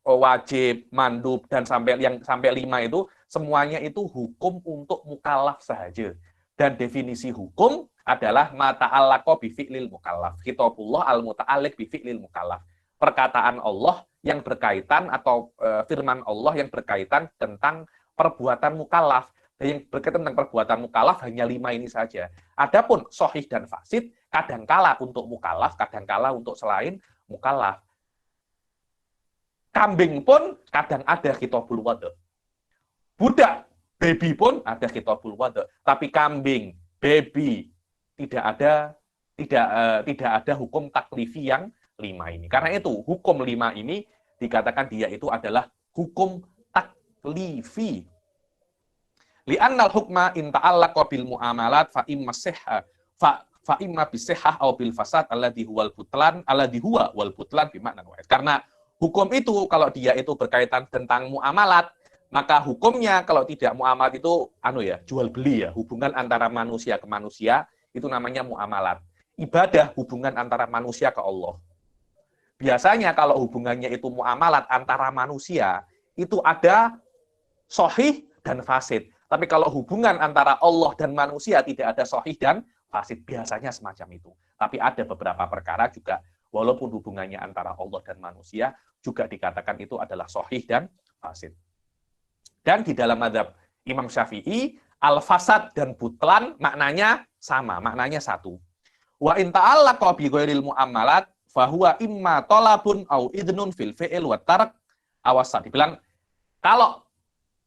wajib, mandub, dan sampai 5 itu semuanya itu hukum untuk mukallaf saja. Dan definisi hukum adalah mata'allaqo bi fi'lil mukallaf. Kitabullah al-muta'alliq bi fi'lil mukallaf. Perkataan Allah yang berkaitan atau firman Allah yang berkaitan tentang perbuatan mukallaf. Dan yang berkaitan tentang perbuatan mukallaf hanya 5 ini saja. Adapun sahih dan fasid kadangkala untuk mukallaf, kadangkala untuk selain mukallaf. Kambing pun kadang ada khitabul wada. Budak, baby pun ada khitabul wada. Tapi kambing, baby tidak ada hukum taklifi yang 5 ini. Karena itu hukum 5 ini dikatakan dia itu adalah hukum taklifi. Li'annal hukma in ta'allaqa bil muamalat fa imma bisihhah aw bil fasad alladhi huwal butlan bi makna wahid. Karena hukum itu kalau dia itu berkaitan tentang muamalat, maka hukumnya kalau tidak muamalat itu jual beli ya, hubungan antara manusia ke manusia itu namanya muamalat. Ibadah hubungan antara manusia ke Allah. Biasanya kalau hubungannya itu muamalat antara manusia, itu ada sahih dan fasid. Tapi kalau hubungan antara Allah dan manusia tidak ada sahih dan fasid, biasanya semacam itu. Tapi ada beberapa perkara juga, walaupun hubungannya antara Allah dan manusia, juga dikatakan itu adalah sahih dan fasid. Dan di dalam mazhab Imam Syafi'i, al-fasad dan butlan maknanya sama, maknanya satu. Wa in ta'allaqa bi ghairil muamalat fahuwa imma talabun au idnun fil fi'il wa tark awasa. Dibilang kalau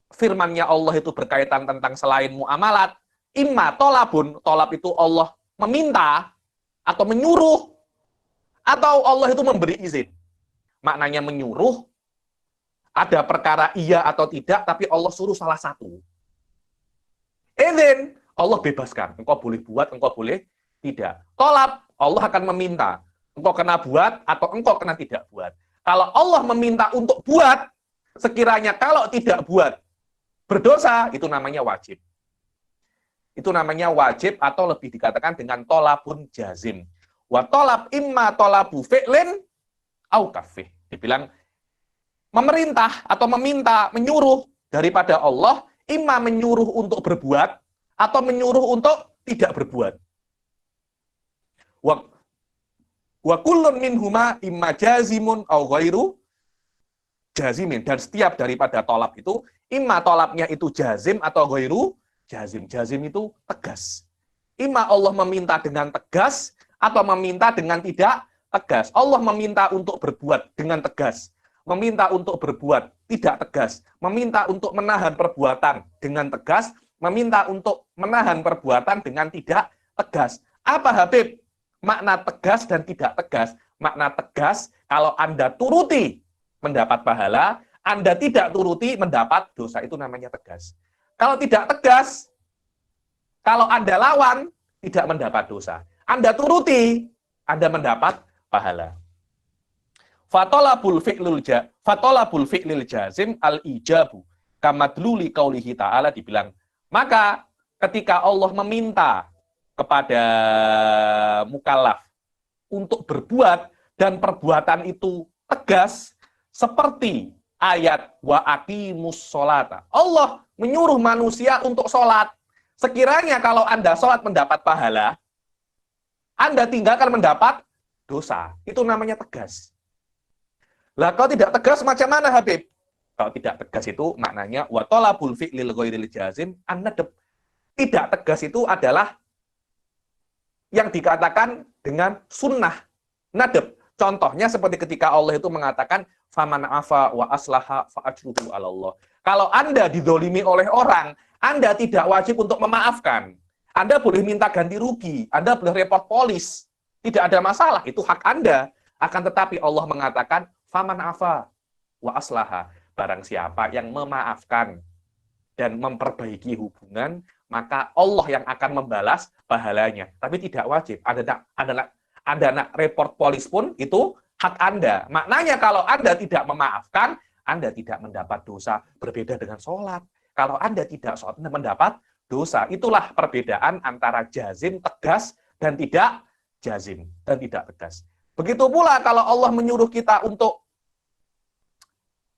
firman-Nya Allah itu berkaitan tentang selain muamalat, imma tolabun, tolab itu Allah meminta atau menyuruh, atau Allah itu memberi izin. Maknanya menyuruh, ada perkara iya atau tidak, tapi Allah suruh salah satu. Izin, Allah bebaskan. Engkau boleh buat, engkau boleh tidak. Tolab, Allah akan meminta. Engkau kena buat atau engkau kena tidak buat. Kalau Allah meminta untuk buat, sekiranya kalau tidak buat, berdosa, itu namanya wajib. Itu namanya wajib atau lebih dikatakan dengan tolabun jazim. Wa tolab imma tolabu fi'lin au kafih. Dibilang memerintah atau meminta, menyuruh daripada Allah, imma menyuruh untuk berbuat atau menyuruh untuk tidak berbuat. Wa kullun minhuma imma jazimun au ghairu jazimin. Dan setiap daripada tolab itu, imma tolabnya itu jazim atau ghairu jazim. Jazim itu tegas. Imma Allah meminta dengan tegas atau meminta dengan tidak tegas. Allah meminta untuk berbuat dengan tegas. Meminta untuk berbuat tidak tegas. Meminta untuk menahan perbuatan dengan tegas. Meminta untuk menahan perbuatan dengan tidak tegas. Apa Habib? Makna tegas dan tidak tegas. Makna tegas, kalau Anda turuti mendapat pahala, Anda tidak turuti mendapat dosa. Itu namanya tegas. Kalau tidak tegas, kalau Anda lawan, tidak mendapat dosa. Anda turuti, Anda mendapat pahala. Fatolabul fi'lil jazim al-ijabu. Kamadluli qaulihi ta'ala dibilang. Maka ketika Allah meminta kepada mukallaf untuk berbuat dan perbuatan itu tegas seperti ayat wa aqimus sholata. Allah menyuruh manusia untuk sholat. Sekiranya kalau Anda sholat mendapat pahala, Anda tinggalkan mendapat dosa. Itu namanya tegas. Lah kalau tidak tegas macam mana Habib? Kalau tidak tegas itu maknanya wa talabul fi'lil ghairil jazim an-nadab. Tidak tegas itu adalah yang dikatakan dengan sunnah, nadab. Contohnya seperti ketika Allah itu mengatakan, faman afa wa aslaha fa ajruhu 'ala Allah. Kalau Anda didolimi oleh orang, Anda tidak wajib untuk memaafkan. Anda boleh minta ganti rugi, Anda boleh report polis. Tidak ada masalah, itu hak Anda. Akan tetapi Allah mengatakan, faman afa wa aslaha. Barang siapa yang memaafkan dan memperbaiki hubungan, maka Allah yang akan membalas pahalanya. Tapi tidak wajib. Anda nak report polis pun itu hak Anda. Maknanya kalau Anda tidak memaafkan, Anda tidak mendapat dosa. Berbeda dengan sholat. Kalau Anda tidak sholat, Anda mendapat dosa. Itulah perbedaan antara jazim, tegas, dan tidak jazim, dan tidak tegas. Begitu pula kalau Allah menyuruh kita untuk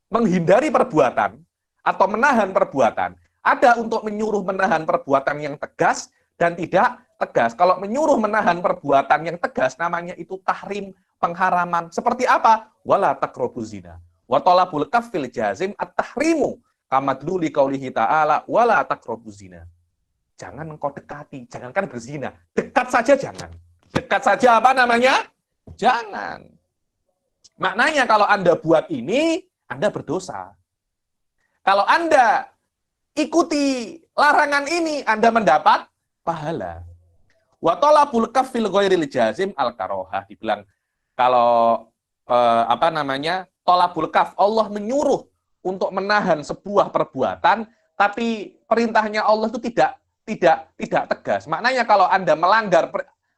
menghindari perbuatan atau menahan perbuatan. Ada untuk menyuruh menahan perbuatan yang tegas dan tidak tegas. Kalau menyuruh menahan perbuatan yang tegas, namanya itu tahrim, pengharaman. Seperti apa? Wala taqrabuz zina. Wa talabul kaffil jazim at-tahrimu. Kamadluli qaulihi ta'ala wala taqrabuz zina. Jangan engkau dekati, jangankan berzina. Dekat saja jangan. Dekat saja apa namanya? Jangan. Maknanya kalau Anda buat ini, Anda berdosa. Kalau Anda ikuti larangan ini, Anda mendapat pahala. Wa talabul kaffil ghairil jazim al-karohah. Dibilang kalau talabul kaf, Allah menyuruh untuk menahan sebuah perbuatan, tapi perintahnya Allah itu tidak tegas. Maknanya kalau Anda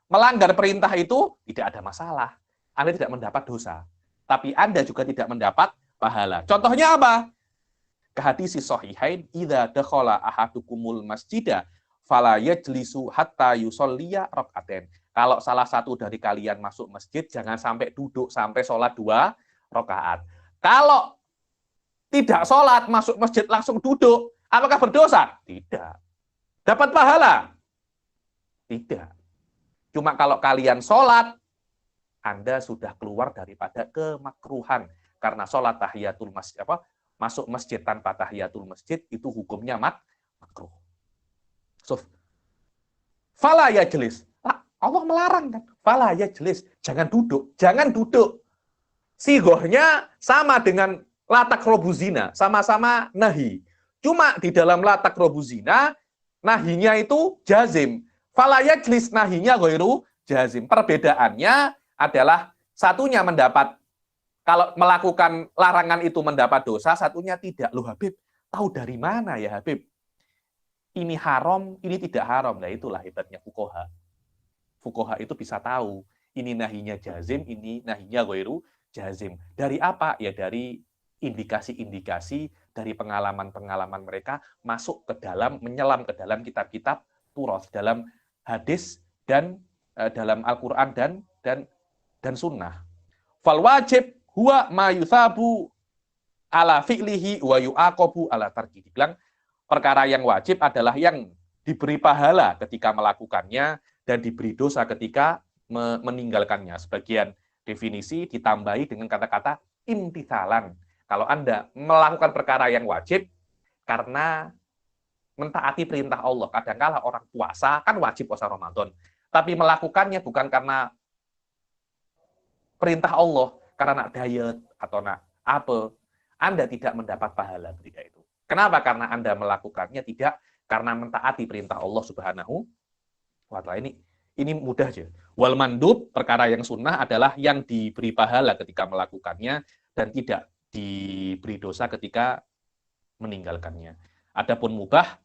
melanggar perintah itu tidak ada masalah. Anda tidak mendapat dosa. Tapi Anda juga tidak mendapat pahala. Contohnya apa? Kehadisi sahihain idza dakhala ahadukumul masjida fala yajlisu hatta yusolliya rakaatain. Kalau salah satu dari kalian masuk masjid, jangan sampai duduk sampai sholat 2 rakaat. Kalau tidak sholat, masuk masjid langsung duduk, apakah berdosa? Tidak. Dapat pahala? Tidak. Cuma kalau kalian sholat, Anda sudah keluar daripada kemakruhan. Karena sholat tahiyatul masjid, masuk masjid tanpa tahiyatul masjid, itu hukumnya makruh. So, fala yajlis. Allah melarang kan. Fala yajlis. Jangan duduk. Jangan duduk. Sigohnya sama dengan latak robuzina. Sama-sama nahi. Cuma di dalam latak robuzina, nahinya itu jazim. Fala yajlis, nahinya ghairu jazim. Perbedaannya adalah satunya mendapat, kalau melakukan larangan itu mendapat dosa, satunya tidak. Loh Habib, tahu dari mana ya Habib? Ini haram, ini tidak haram. Nah itulah hebatnya fuqaha. Fuqaha itu bisa tahu, ini nahinya jazim, ini nahinya ghairu jazim. Dari apa? Ya dari indikasi-indikasi, dari pengalaman-pengalaman mereka masuk ke dalam, menyelam ke dalam kitab-kitab Turath, dalam hadis dan dalam Al-Quran dan sunnah. Fal wajib huwa ma yuthabu ala fi'lihi wa yu'aqabu ala tarki. Dibilang perkara yang wajib adalah yang diberi pahala ketika melakukannya dan diberi dosa ketika meninggalkannya. Sebagian definisi ditambahi dengan kata-kata imtithalan. Kalau Anda melakukan perkara yang wajib karena mentaati perintah Allah. Kadangkala orang puasa, kan wajib puasa Ramadan. Tapi melakukannya bukan karena perintah Allah, karena nak diet atau nak apa, Anda tidak mendapat pahala ketika itu. Kenapa? Karena Anda melakukannya tidak karena mentaati perintah Allah Subhanahu wa Ta'ala. Ini mudah aja. Wal mandub, perkara yang sunnah adalah yang diberi pahala ketika melakukannya dan tidak diberi dosa ketika meninggalkannya. Adapun mubah,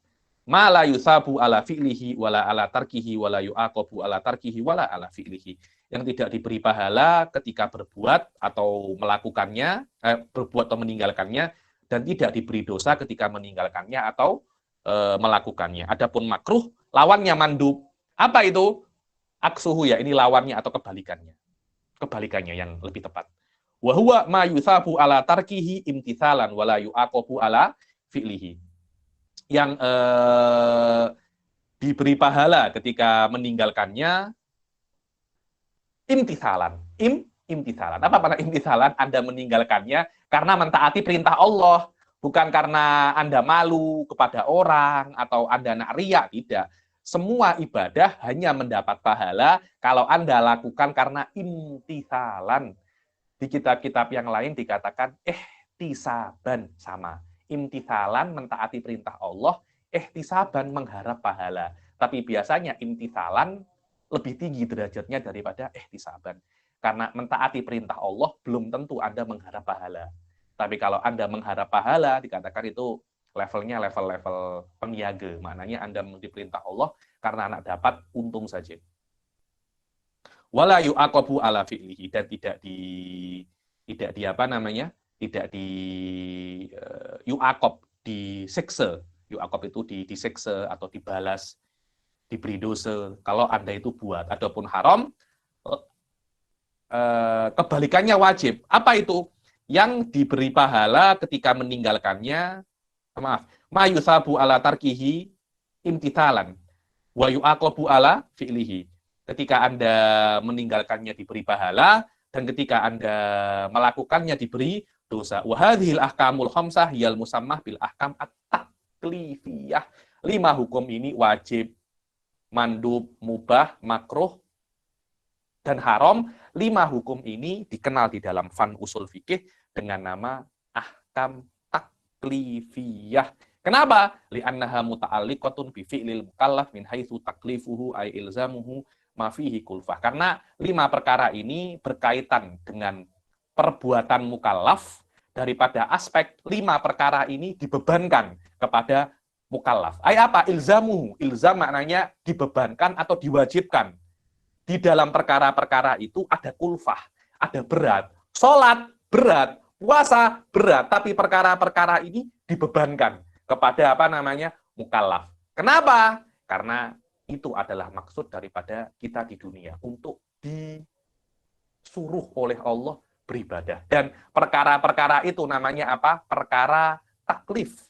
ma la yusabu ala fi'lihi wala ala tarkihi wala yu'aqabu ala tarkihi wala ala fi'lihi. Yang tidak diberi pahala ketika berbuat atau melakukannya, berbuat atau meninggalkannya, dan tidak diberi dosa ketika meninggalkannya atau melakukannya. Adapun makruh, lawannya mandub. Apa itu? Aksuhu, ya, ini lawannya atau kebalikannya. Kebalikannya yang lebih tepat. Wa huwa ma yusabu ala tarkihi imtithalan wala yu'aqabu ala fi'lihi. Yang diberi pahala ketika meninggalkannya imtithalan. Imtithalan. Apa makna imtithalan? Anda meninggalkannya karena mentaati perintah Allah, bukan karena Anda malu kepada orang atau Anda nak riya, tidak. Semua ibadah hanya mendapat pahala kalau Anda lakukan karena imtithalan. Di kitab-kitab yang lain dikatakan ihtisaban, sama. Imtithalan mentaati perintah Allah, ihtisaban mengharap pahala. Tapi biasanya imtithalan lebih tinggi derajatnya daripada ihtisaban. Karena mentaati perintah Allah belum tentu Anda mengharap pahala. Tapi kalau Anda mengharap pahala, dikatakan itu levelnya level-level peniaga. Maknanya Anda mengikuti perintah Allah karena anak dapat untung saja. Wala yu'aqabu ala fi'lihi, dan tidak di apa namanya? Tidak di yu'aqab, disiksa. Yu'aqab itu disiksa atau dibalas, diberi dosa kalau Anda itu buat. Adapun haram, kebalikannya wajib. Apa itu? Yang diberi pahala ketika meninggalkannya, maaf, ma yusabu ala tarkihi imtithalan wa yu'aqabu ala fi'lihi. Ketika Anda meninggalkannya diberi pahala, dan ketika Anda melakukannya diberi dosa. Wa hadhil ahkamul khamsah yal musammah bil ahkam at-taklifiyah. 5 hukum ini wajib, mandub, mubah, makruh, dan haram. 5 hukum ini dikenal di dalam fan usul fikih dengan nama ahkam taklifiyah. Kenapa? Li'annaha muta'alliqatun bi fi'lil mukallaf min haitsu taklifuhu ay ilzamuhu ma fihi kulfah. Karena 5 perkara ini berkaitan dengan perbuatan mukallaf, daripada aspek 5 perkara ini dibebankan kepada mukallaf. Ay apa? Ilzamuhu. Ilzam maknanya dibebankan atau diwajibkan. Di dalam perkara-perkara itu ada kulfah, ada berat. Sholat berat, puasa berat, tapi perkara-perkara ini dibebankan kepada apa namanya? Mukallaf. Kenapa? Karena itu adalah maksud daripada kita di dunia, untuk disuruh oleh Allah beribadah. Dan perkara-perkara itu namanya apa? Perkara taklif.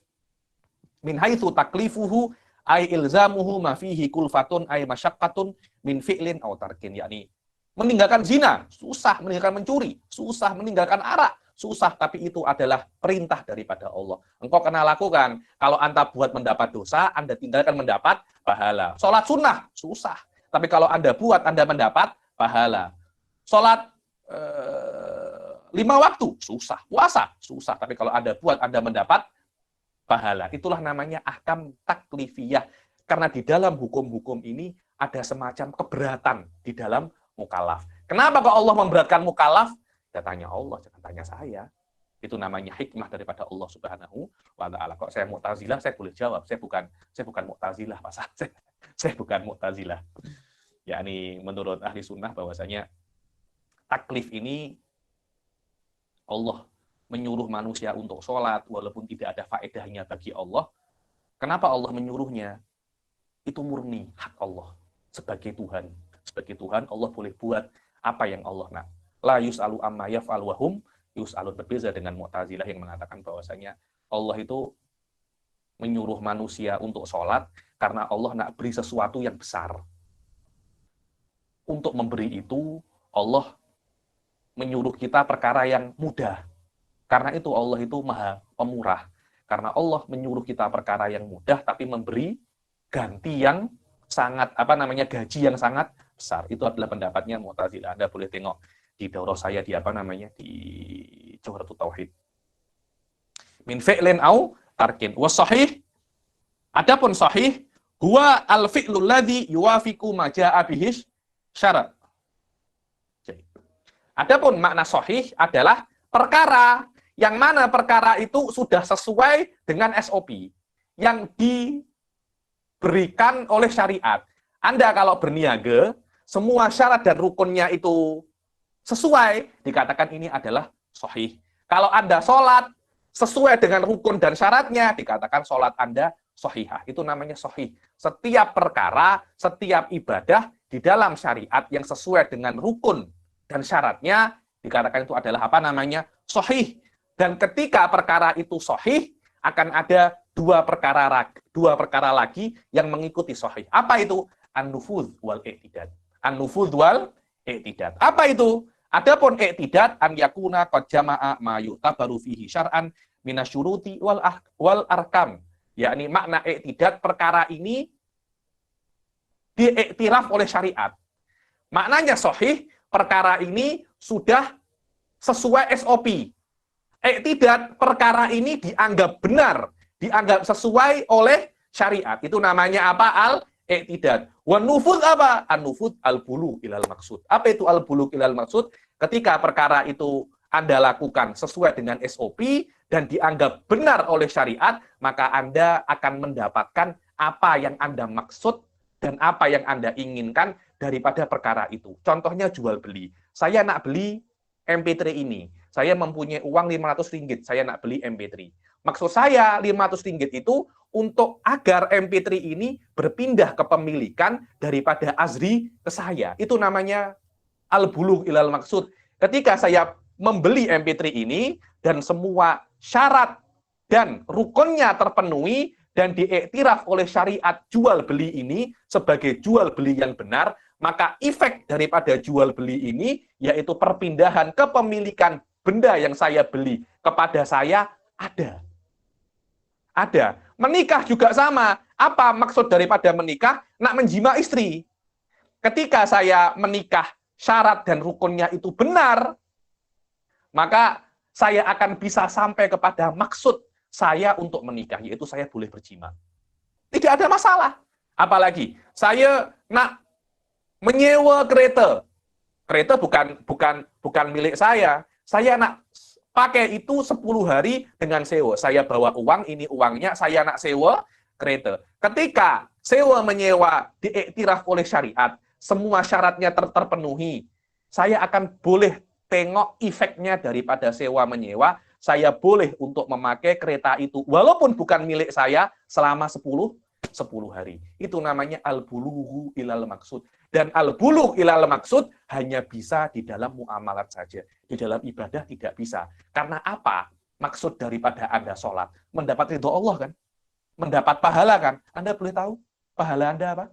Min haitsu taklifuhu ay ilzamuhu ma fihi kulfatun ay masyaqqatun min fi'lin aw tarkin, yakni meninggalkan zina susah, meninggalkan mencuri susah, meninggalkan arak susah, tapi itu adalah perintah daripada Allah. Engkau kena lakukan. Kalau Anda buat mendapat dosa, Anda tinggalkan mendapat pahala. Sholat sunnah susah, tapi kalau Anda buat, Anda mendapat pahala. Sholat 5 waktu susah, puasa susah, tapi kalau Anda buat, Anda mendapat pahala. Itulah namanya ahkam taklifiyah. Karena di dalam hukum-hukum ini ada semacam keberatan di dalam mukallaf. Kenapa kok Allah memberatkan mukallaf? Ya tanya Allah, jangan tanya saya. Itu namanya hikmah daripada Allah Subhanahu wa Ta'ala. Kok saya Mu'tazilah, saya boleh jawab. Saya bukan Mu'tazilah, Pak. Saya bukan Mu'tazilah. Yakni menurut ahli sunnah bahwasanya taklif ini Allah menyuruh manusia untuk sholat, walaupun tidak ada faedahnya bagi Allah. Kenapa Allah menyuruhnya? Itu murni hak Allah. Sebagai Tuhan. Sebagai Tuhan, Allah boleh buat apa yang Allah nak. La yus'alu amma yaf'al wa hum yus'alun. Berbeza dengan Mu'tazilah yang mengatakan bahwasanya Allah itu menyuruh manusia untuk sholat karena Allah nak beri sesuatu yang besar. untuk memberi itu Allah menyuruh kita perkara yang mudah. Karena itu Allah itu maha pemurah. Karena Allah menyuruh kita perkara yang mudah, tapi memberi ganti yang sangat, gaji yang sangat besar. Itu adalah pendapatnya Mu'tazilah. Anda boleh tengok di daurah saya di di Jawharatul Tauhid. Min fi'lin au tarkin. Was sahih, adapun sahih, huwa al-fi'lul ladzi yuwafiqu ma jaa'a bihi syarat. Adapun makna sahih adalah perkara yang mana perkara itu sudah sesuai dengan SOP yang diberikan oleh syariat. Anda kalau berniaga, semua syarat dan rukunnya itu sesuai, dikatakan ini adalah sahih. Kalau Anda sholat sesuai dengan rukun dan syaratnya, dikatakan sholat Anda sahihah. Itu namanya sahih. Setiap perkara, setiap ibadah di dalam syariat yang sesuai dengan rukun dan syaratnya, dikatakan itu adalah sahih. Dan ketika perkara itu sahih, akan ada dua perkara lagi yang mengikuti sahih. Apa itu? An-nufudz wal i'tidad. An-nufudz wal i'tidad. Apa itu? Adapun i'tidad, an yakuna qad jama'a ma yu'tabaru fihi syar'an minasyuruti wal arkam. Yakni makna i'tidad, perkara ini diiktiraf oleh syariat. Maknanya sahih, perkara ini sudah sesuai SOP. I'tidad, perkara ini dianggap benar, dianggap sesuai oleh syariat. Itu namanya apa? Al-i'tidad. Wan nufudz apa? An-nufudz al-bulugh ilal maksud. Apa itu al-bulugh ilal maksud? Ketika perkara itu Anda lakukan sesuai dengan SOP dan dianggap benar oleh syariat, maka Anda akan mendapatkan apa yang Anda maksud dan apa yang Anda inginkan daripada perkara itu. Contohnya jual beli. Saya nak beli MP3 ini. Saya mempunyai uang 500 ringgit, saya nak beli MP3. Maksud saya 500 ringgit itu untuk agar MP3 ini berpindah kepemilikan daripada Azri ke saya. Itu namanya al-bulugh ilal maksud. Ketika saya membeli MP3 ini dan semua syarat dan rukunnya terpenuhi dan diiktiraf oleh syariat jual beli ini sebagai jual beli yang benar, maka efek daripada jual beli ini yaitu perpindahan kepemilikan benda yang saya beli kepada saya ada. Ada. Menikah juga sama. Apa maksud daripada menikah? Nak menjima istri. Ketika saya menikah, syarat dan rukunnya itu benar, maka saya akan bisa sampai kepada maksud saya untuk menikah, yaitu saya boleh berjima. Tidak ada masalah. Apalagi, saya nak menyewa kereta. Kereta bukan milik saya. Saya nak pakai itu 10 hari dengan sewa. Saya bawa uang, ini uangnya, saya nak sewa kereta. Ketika sewa menyewa diiktiraf oleh syariat, semua syaratnya terpenuhi, saya akan boleh tengok efeknya daripada sewa menyewa, saya boleh untuk memakai kereta itu, walaupun bukan milik saya, selama 10 hari. Itu namanya al-bulughu ilal maksud. Dan al-bulugh ilal maksud hanya bisa di dalam muamalat saja. Di dalam ibadah tidak bisa. Karena apa? Maksud daripada Anda sholat. Mendapat ridho Allah kan? Mendapat pahala kan? Anda boleh tahu pahala Anda apa?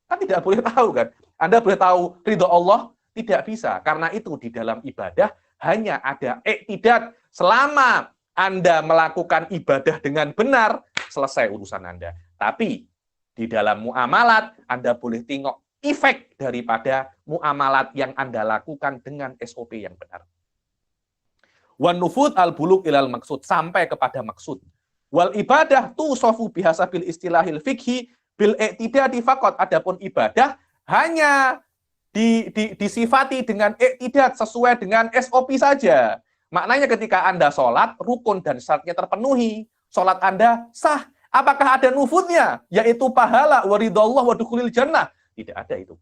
Kan tidak boleh tahu kan? Anda boleh tahu ridho Allah? Tidak bisa. Karena itu di dalam ibadah hanya ada i'tidad. Selama Anda melakukan ibadah dengan benar, selesai urusan Anda. Tapi di dalam muamalat, Anda boleh tengok efek daripada muamalat yang Anda lakukan dengan SOP yang benar. Wan nufud al-bulugh ilal maksud, sampai kepada maksud. Wal ibadah tusofu bihasabil istilahil fikhi bil i'tidadi faqat. Adapun ibadah hanya disifati dengan i'tidad, sesuai dengan SOP saja. Maknanya ketika Anda sholat, rukun dan syaratnya terpenuhi, sholat Anda sah. Apakah ada nufudnya? Yaitu pahala, waridallah wa dukhulil jannah. Tidak ada itu.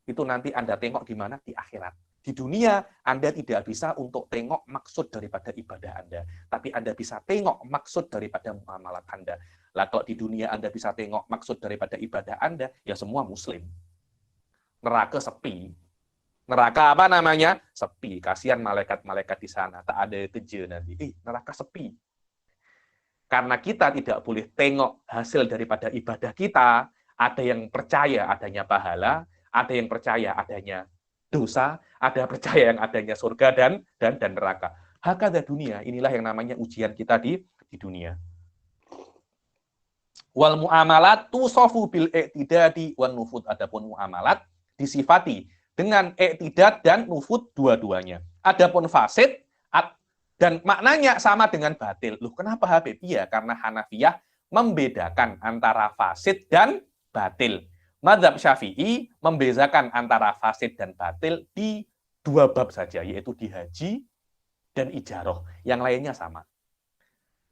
Itu nanti Anda tengok di mana? Di akhirat. Di dunia, Anda tidak bisa untuk tengok maksud daripada ibadah Anda. Tapi Anda bisa tengok maksud daripada muamalat Anda. Lah kalau di dunia Anda bisa tengok maksud daripada ibadah Anda, ya semua muslim. Neraka sepi. Neraka apa namanya? Sepi. Kasihan malaikat-malaikat di sana. Tak ada kerja nanti. Neraka sepi. Karena kita tidak boleh tengok hasil daripada ibadah kita, ada yang percaya adanya pahala, Ada yang percaya adanya dosa, ada percaya yang adanya surga dan neraka. Hakada dunia, inilah yang namanya ujian kita di dunia. Wal muamalat tusofu bil i'tidadi wan nufud. Adapun muamalat disifati dengan i'tidad dan nufud dua-duanya. Adapun fasid dan maknanya sama dengan batil. Loh, kenapa Habib? Iya, karena Hanafiyah membedakan antara fasid dan batil. Mazhab Syafi'i membedakan antara fasid dan batil di dua bab saja, yaitu di haji dan ijaroh. Yang lainnya sama.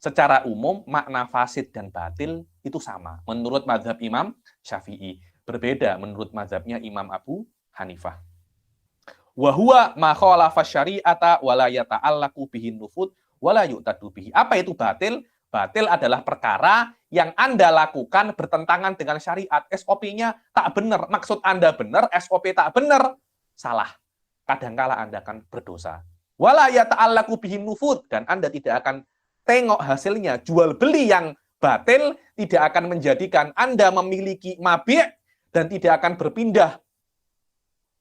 Secara umum, makna fasid dan batil itu sama. Menurut mazhab Imam Syafi'i. Berbeda menurut mazhabnya Imam Abu Hanifah. Wahuwa ma khalafa syari'ata wala yata'allaqu bihin nufud wala yu'tadu bihi. Apa itu batil? Batil adalah perkara yang Anda lakukan bertentangan dengan syariat. SOP-nya tak benar. Maksud Anda benar, SOP tak benar. Salah. Kadangkala Anda akan berdosa. Wala yata'allaqu bihin nufud. Dan Anda tidak akan tengok hasilnya. Jual beli yang batil tidak akan menjadikan Anda memiliki mabi' dan tidak akan berpindah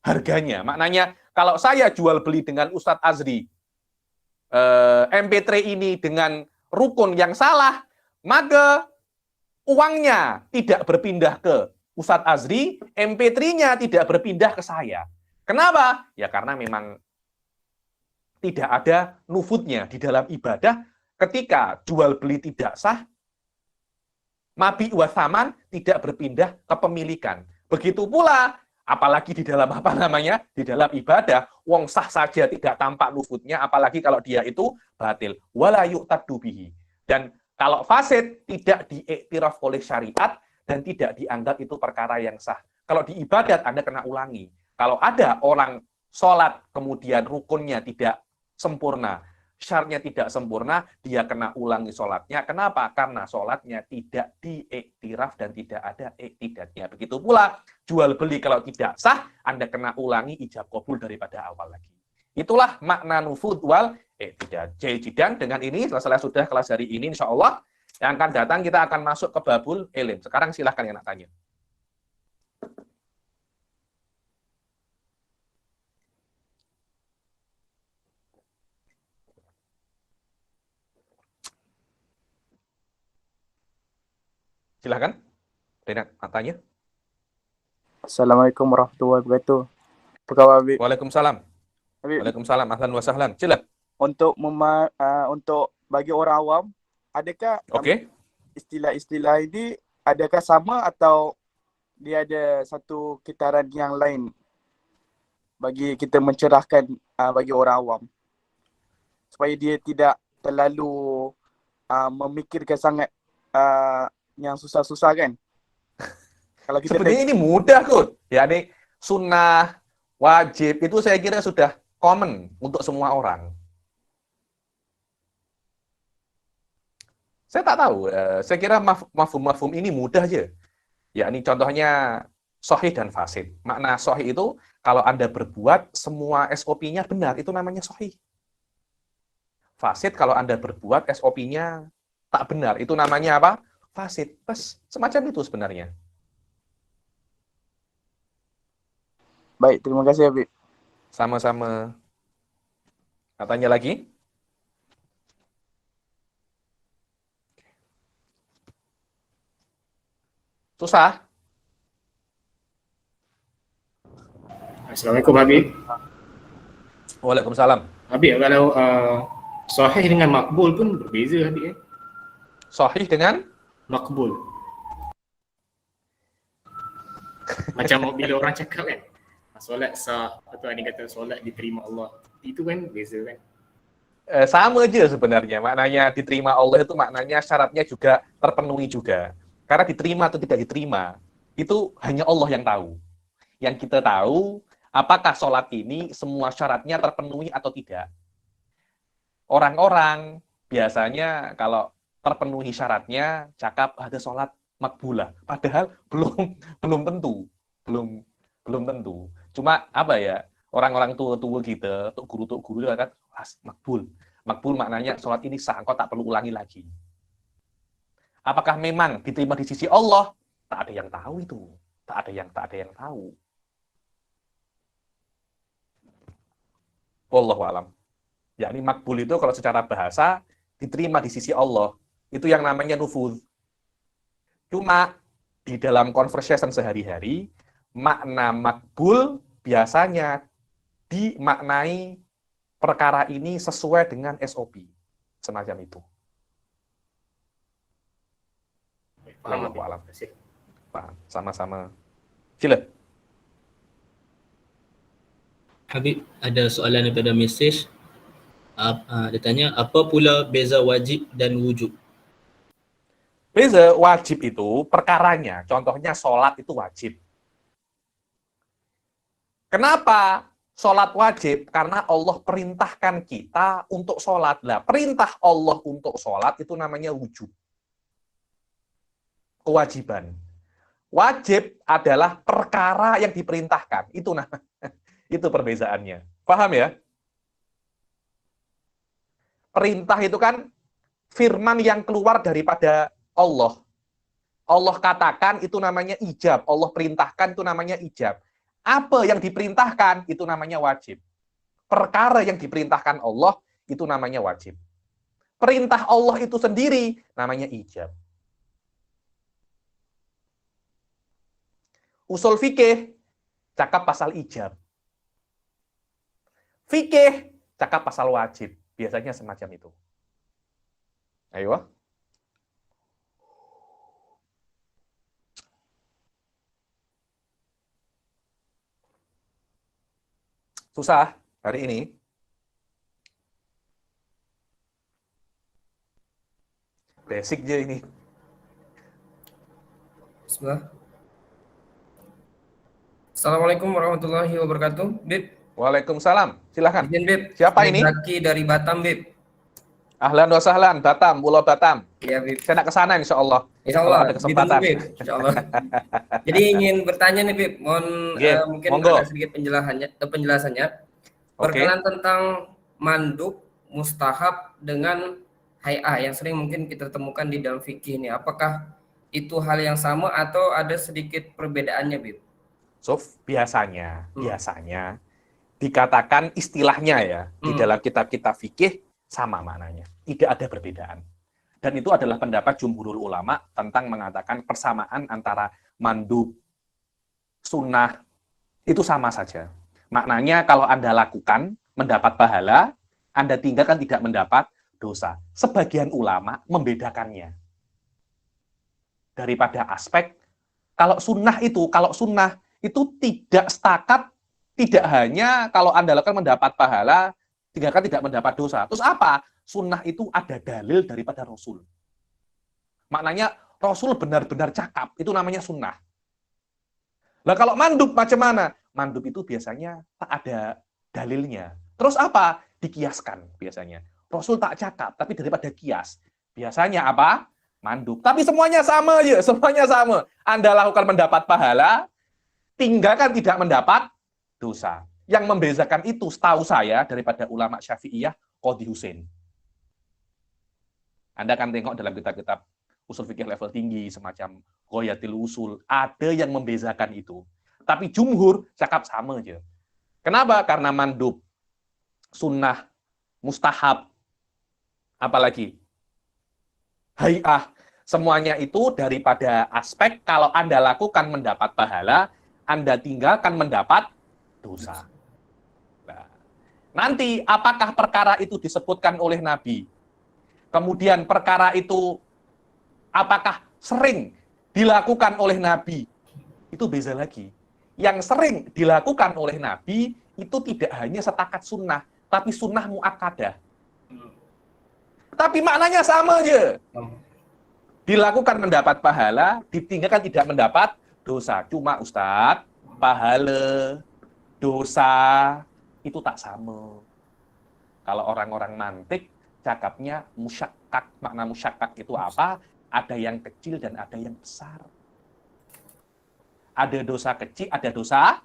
harganya. Maknanya, kalau saya jual beli dengan Ustadz Azri, MP3 ini dengan rukun yang salah, maka uangnya tidak berpindah ke Ustadz Azri, MP3-nya tidak berpindah ke saya. Kenapa? Ya karena memang tidak ada nufudnya di dalam ibadah. Ketika jual beli tidak sah, mabi wa saman tidak berpindah kepemilikan. Begitu pula, apalagi di dalam di dalam ibadah, wong sah saja tidak tampak nufudnya, apalagi kalau dia itu batil. Wala yu'tadu bihi. Dan kalau fasid tidak diiktiraf oleh syariat dan tidak dianggap itu perkara yang sah. Kalau di ibadat Anda kena ulangi. Kalau ada orang sholat kemudian rukunnya tidak sempurna, syaratnya tidak sempurna, dia kena ulangi sholatnya. Kenapa? Karena sholatnya tidak diiktiraf dan tidak ada iktidadnya. Begitu pula jual beli kalau tidak sah, Anda kena ulangi ijab kabul daripada awal lagi. Itulah makna nufud wal iktidad. Dan dengan ini setelah sudah kelas hari ini, insya Allah yang akan datang kita akan masuk ke babul ilim. Sekarang silahkan yang nak tanya. Silahkan, Renat, tanya. Assalamualaikum warahmatullahi wabarakatuh. Apa khabar, Habib? Waalaikumsalam. Habib, Waalaikumsalam. Ahlan wa sahlan. Sila. Untuk bagi orang awam, adakah Oke. istilah-istilah ini adakah sama atau dia ada satu kitaran yang lain bagi kita mencerahkan bagi orang awam supaya dia tidak terlalu memikirkan sangat yang susah-susah kan? Kalau kita Sebenarnya ini mudah kok. Ya, ini sunnah, wajib, itu saya kira sudah common untuk semua orang. Saya tak tahu. Saya kira mafhum-mafhum ini mudah aja. Ya, ini contohnya sahih dan fasid. Makna sahih itu kalau Anda berbuat semua SOP-nya benar, itu namanya sahih. Fasid kalau Anda berbuat SOP-nya tak benar, itu namanya apa? Fasid. Pas semacam itu sebenarnya. Baik, terima kasih, Habib. Sama-sama. Katanya lagi? Susah? Assalamualaikum Habib. Waalaikumsalam. Habib, kalau sahih dengan makbul pun berbeza Habib. Sahih dengan? Makbul. Macam bila orang cakap kan, solat sah, atau ni kata solat diterima Allah. Itu kan beza kan? Sama aja sebenarnya. Maknanya diterima Allah itu maknanya syaratnya juga terpenuhi juga. Karena diterima atau tidak diterima, itu hanya Allah yang tahu. Yang kita tahu, apakah sholat ini semua syaratnya terpenuhi atau tidak. Orang-orang biasanya kalau terpenuhi syaratnya, cakap ada sholat makbulah. Padahal belum tentu. Belum tentu. Cuma apa ya, orang-orang tua-tua kita, tuk guru kan, makbul. Makbul maknanya sholat ini sah, engkau tak perlu ulangi lagi. Apakah memang diterima di sisi Allah? Tak ada yang tahu itu. Tak ada yang tahu. Wallahu alam. Yakni makbul itu kalau secara bahasa diterima di sisi Allah. Itu yang namanya nufuz. Cuma di dalam conversation sehari-hari, makna makbul biasanya dimaknai perkara ini sesuai dengan SOP. Semacam itu. Paham, Wallahu alam. Terima kasih. Paham. Sama-sama. Sila. Habib, ada soalan daripada mesej. Dia tanya, apa pula beza wajib dan wujub? Beza wajib itu perkaranya, contohnya sholat itu wajib. Kenapa sholat wajib? Karena Allah perintahkan kita untuk sholat. Nah, perintah Allah untuk sholat itu namanya wujub. Kewajiban. Wajib adalah perkara yang diperintahkan. Itu perbezaannya. Paham ya? Perintah itu kan firman yang keluar daripada Allah. Allah katakan itu namanya ijab. Allah perintahkan itu namanya ijab. Apa yang diperintahkan itu namanya wajib. Perkara yang diperintahkan Allah itu namanya wajib. Perintah Allah itu sendiri namanya ijab. Usul fikih cakap pasal ijab. Fikih cakap pasal wajib. Biasanya semacam itu. Ayo. Susah hari ini. Basic aja ini. Bismillah. Assalamualaikum warahmatullahi wabarakatuh. Bib, Waalaikumsalam. Silahkan. izin Bib. Siapa ini? Zaki dari Batam, Bib. Ahlan wa sahlan, Batam, Pulau Batam. Iya, Bib. Saya nak ke sana insya Allah. Insya Kalau Allah, ada kesempatan. Bib. Insya Allah. Jadi ingin bertanya nih, Bib. Mohon mungkin monggo. ada sedikit penjelasannya. Oke. Berkenan tentang mandub, mustahab dengan hay'ah yang sering mungkin kita temukan di dalam fikih ini. Apakah itu hal yang sama atau ada sedikit perbedaannya, Bib? So, biasanya dikatakan istilahnya ya, di dalam kitab-kitab fikih sama maknanya. Tidak ada perbedaan. Dan itu adalah pendapat jumhurul ulama tentang mengatakan persamaan antara mandub, sunnah, itu sama saja. Maknanya kalau Anda lakukan, mendapat pahala, Anda tinggalkan tidak mendapat dosa. Sebagian ulama membedakannya. Daripada aspek, kalau sunnah itu tidak setakat, tidak hanya kalau Anda lakukan mendapat pahala, tinggalkan tidak mendapat dosa. Terus apa? Sunnah itu ada dalil daripada Rasul. Maknanya Rasul benar-benar cakap, itu namanya sunnah. Lah kalau mandub macam mana? Mandub itu biasanya tak ada dalilnya. Terus apa? Dikiaskan biasanya. Rasul tak cakap, tapi daripada kias. Biasanya apa? Mandub. Tapi semuanya sama ya, semuanya sama. Anda lakukan mendapat pahala, tinggalkan tidak mendapat dosa. Yang membedakan itu setahu saya daripada ulama Syafi'iyah, Qadhi Husain. Anda akan tengok dalam kitab-kitab usul fikih level tinggi semacam Ghayatul Usul, ada yang membedakan itu. Tapi jumhur cakap sama aja. Kenapa? Karena mandub, sunnah, mustahab, apalagi hay'ah, semuanya itu daripada aspek kalau Anda lakukan mendapat pahala, Anda tinggalkan mendapat dosa. Nah, nanti apakah perkara itu disebutkan oleh Nabi? Kemudian perkara itu apakah sering dilakukan oleh Nabi? Itu beza lagi. Yang sering dilakukan oleh Nabi itu tidak hanya setakat sunnah, tapi sunnah muakkadah. Tapi maknanya sama aja. Dilakukan mendapat pahala, ditinggalkan tidak mendapat dosa. Cuma Ustadz, pahala, dosa, itu tak sama. Kalau orang-orang mantik, cakapnya musyakkak. Makna musyakkak itu apa? Ada yang kecil dan ada yang besar. Ada dosa kecil, ada dosa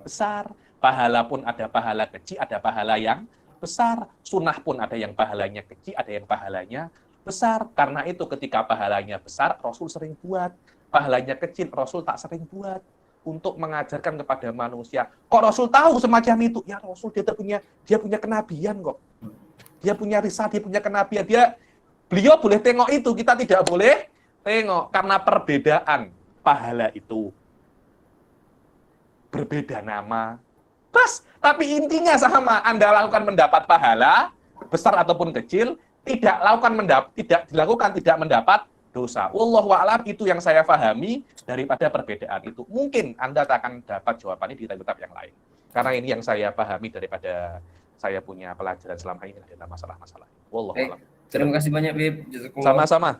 besar. Pahala pun ada pahala kecil, ada pahala yang besar. Sunnah pun ada yang pahalanya kecil, ada yang pahalanya besar. Karena itu ketika pahalanya besar, Rasul sering buat. Pahalanya kecil, Rasul tak sering buat. untuk mengajarkan kepada manusia. Kok Rasul tahu semacam itu? Ya Rasul dia punya kenabian kok. Dia punya risalah, dia punya kenabian. Beliau boleh tengok itu, kita tidak boleh tengok karena perbedaan pahala itu. Berbeda nama. Tapi intinya sama. Anda lakukan mendapat pahala besar ataupun kecil, tidak mendapat dosa. Wallahu a'lam, itu yang saya pahami daripada perbedaan itu. Mungkin Anda akan dapat jawabannya di kitab yang lain. Karena ini yang saya pahami daripada saya punya pelajaran selama ini adalah masalah-masalah. Wallahu a'lam. Terima kasih banyak, Bib. Jazakumullah. Sama-sama.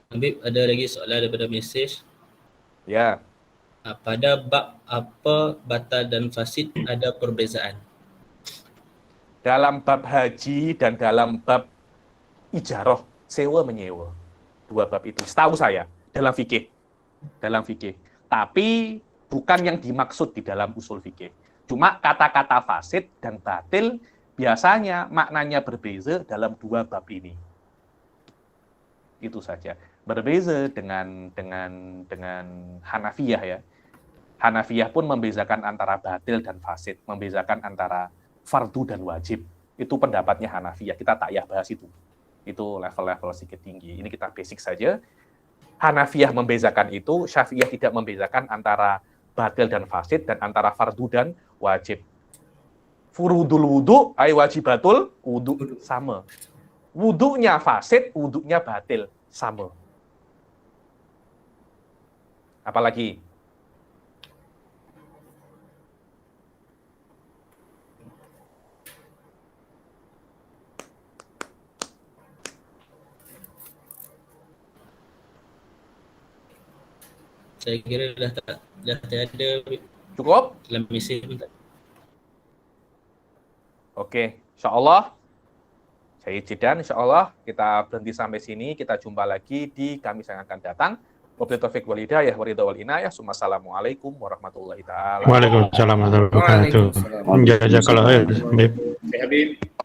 Habib, ada lagi soalan daripada mesej. Ya. Pada bab apa batal dan fasid ada perbezaan? Dalam bab haji dan dalam bab ijarah, sewa menyewa. Dua bab itu, setahu saya, dalam fikih. Tapi bukan yang dimaksud di dalam usul fikih. Cuma kata-kata fasid dan batil biasanya maknanya berbeza dalam dua bab ini. Itu saja. Berbeza dengan Hanafiyah ya. Hanafiyah pun membezakan antara batil dan fasid, membezakan antara fardu dan wajib. Itu pendapatnya Hanafiyah. Kita tak payah bahas itu. Itu level-level sedikit tinggi. Ini kita basic saja. Hanafiyah membezakan itu, Syafi'iyah tidak membezakan antara batil dan fasid dan antara fardu dan wajib. Furudul wudu, wajibatul wudu, sama. Wudunya fasid, wudunya batil, sama. Apalagi? Saya kira dah tak ada Cukup? dalam mesej pun tak. Oke, insyaAllah. Saya Jidan, insyaAllah kita berhenti sampai sini. Kita jumpa lagi di Kamis yang akan datang. Wabillahi taufiq wal hidayah wa ridha wal inayah. Assalamualaikum warahmatullahi taala. Waalaikumsalam warahmatullahi wabarakatuh. Jazakallah khair, Bib. Habib.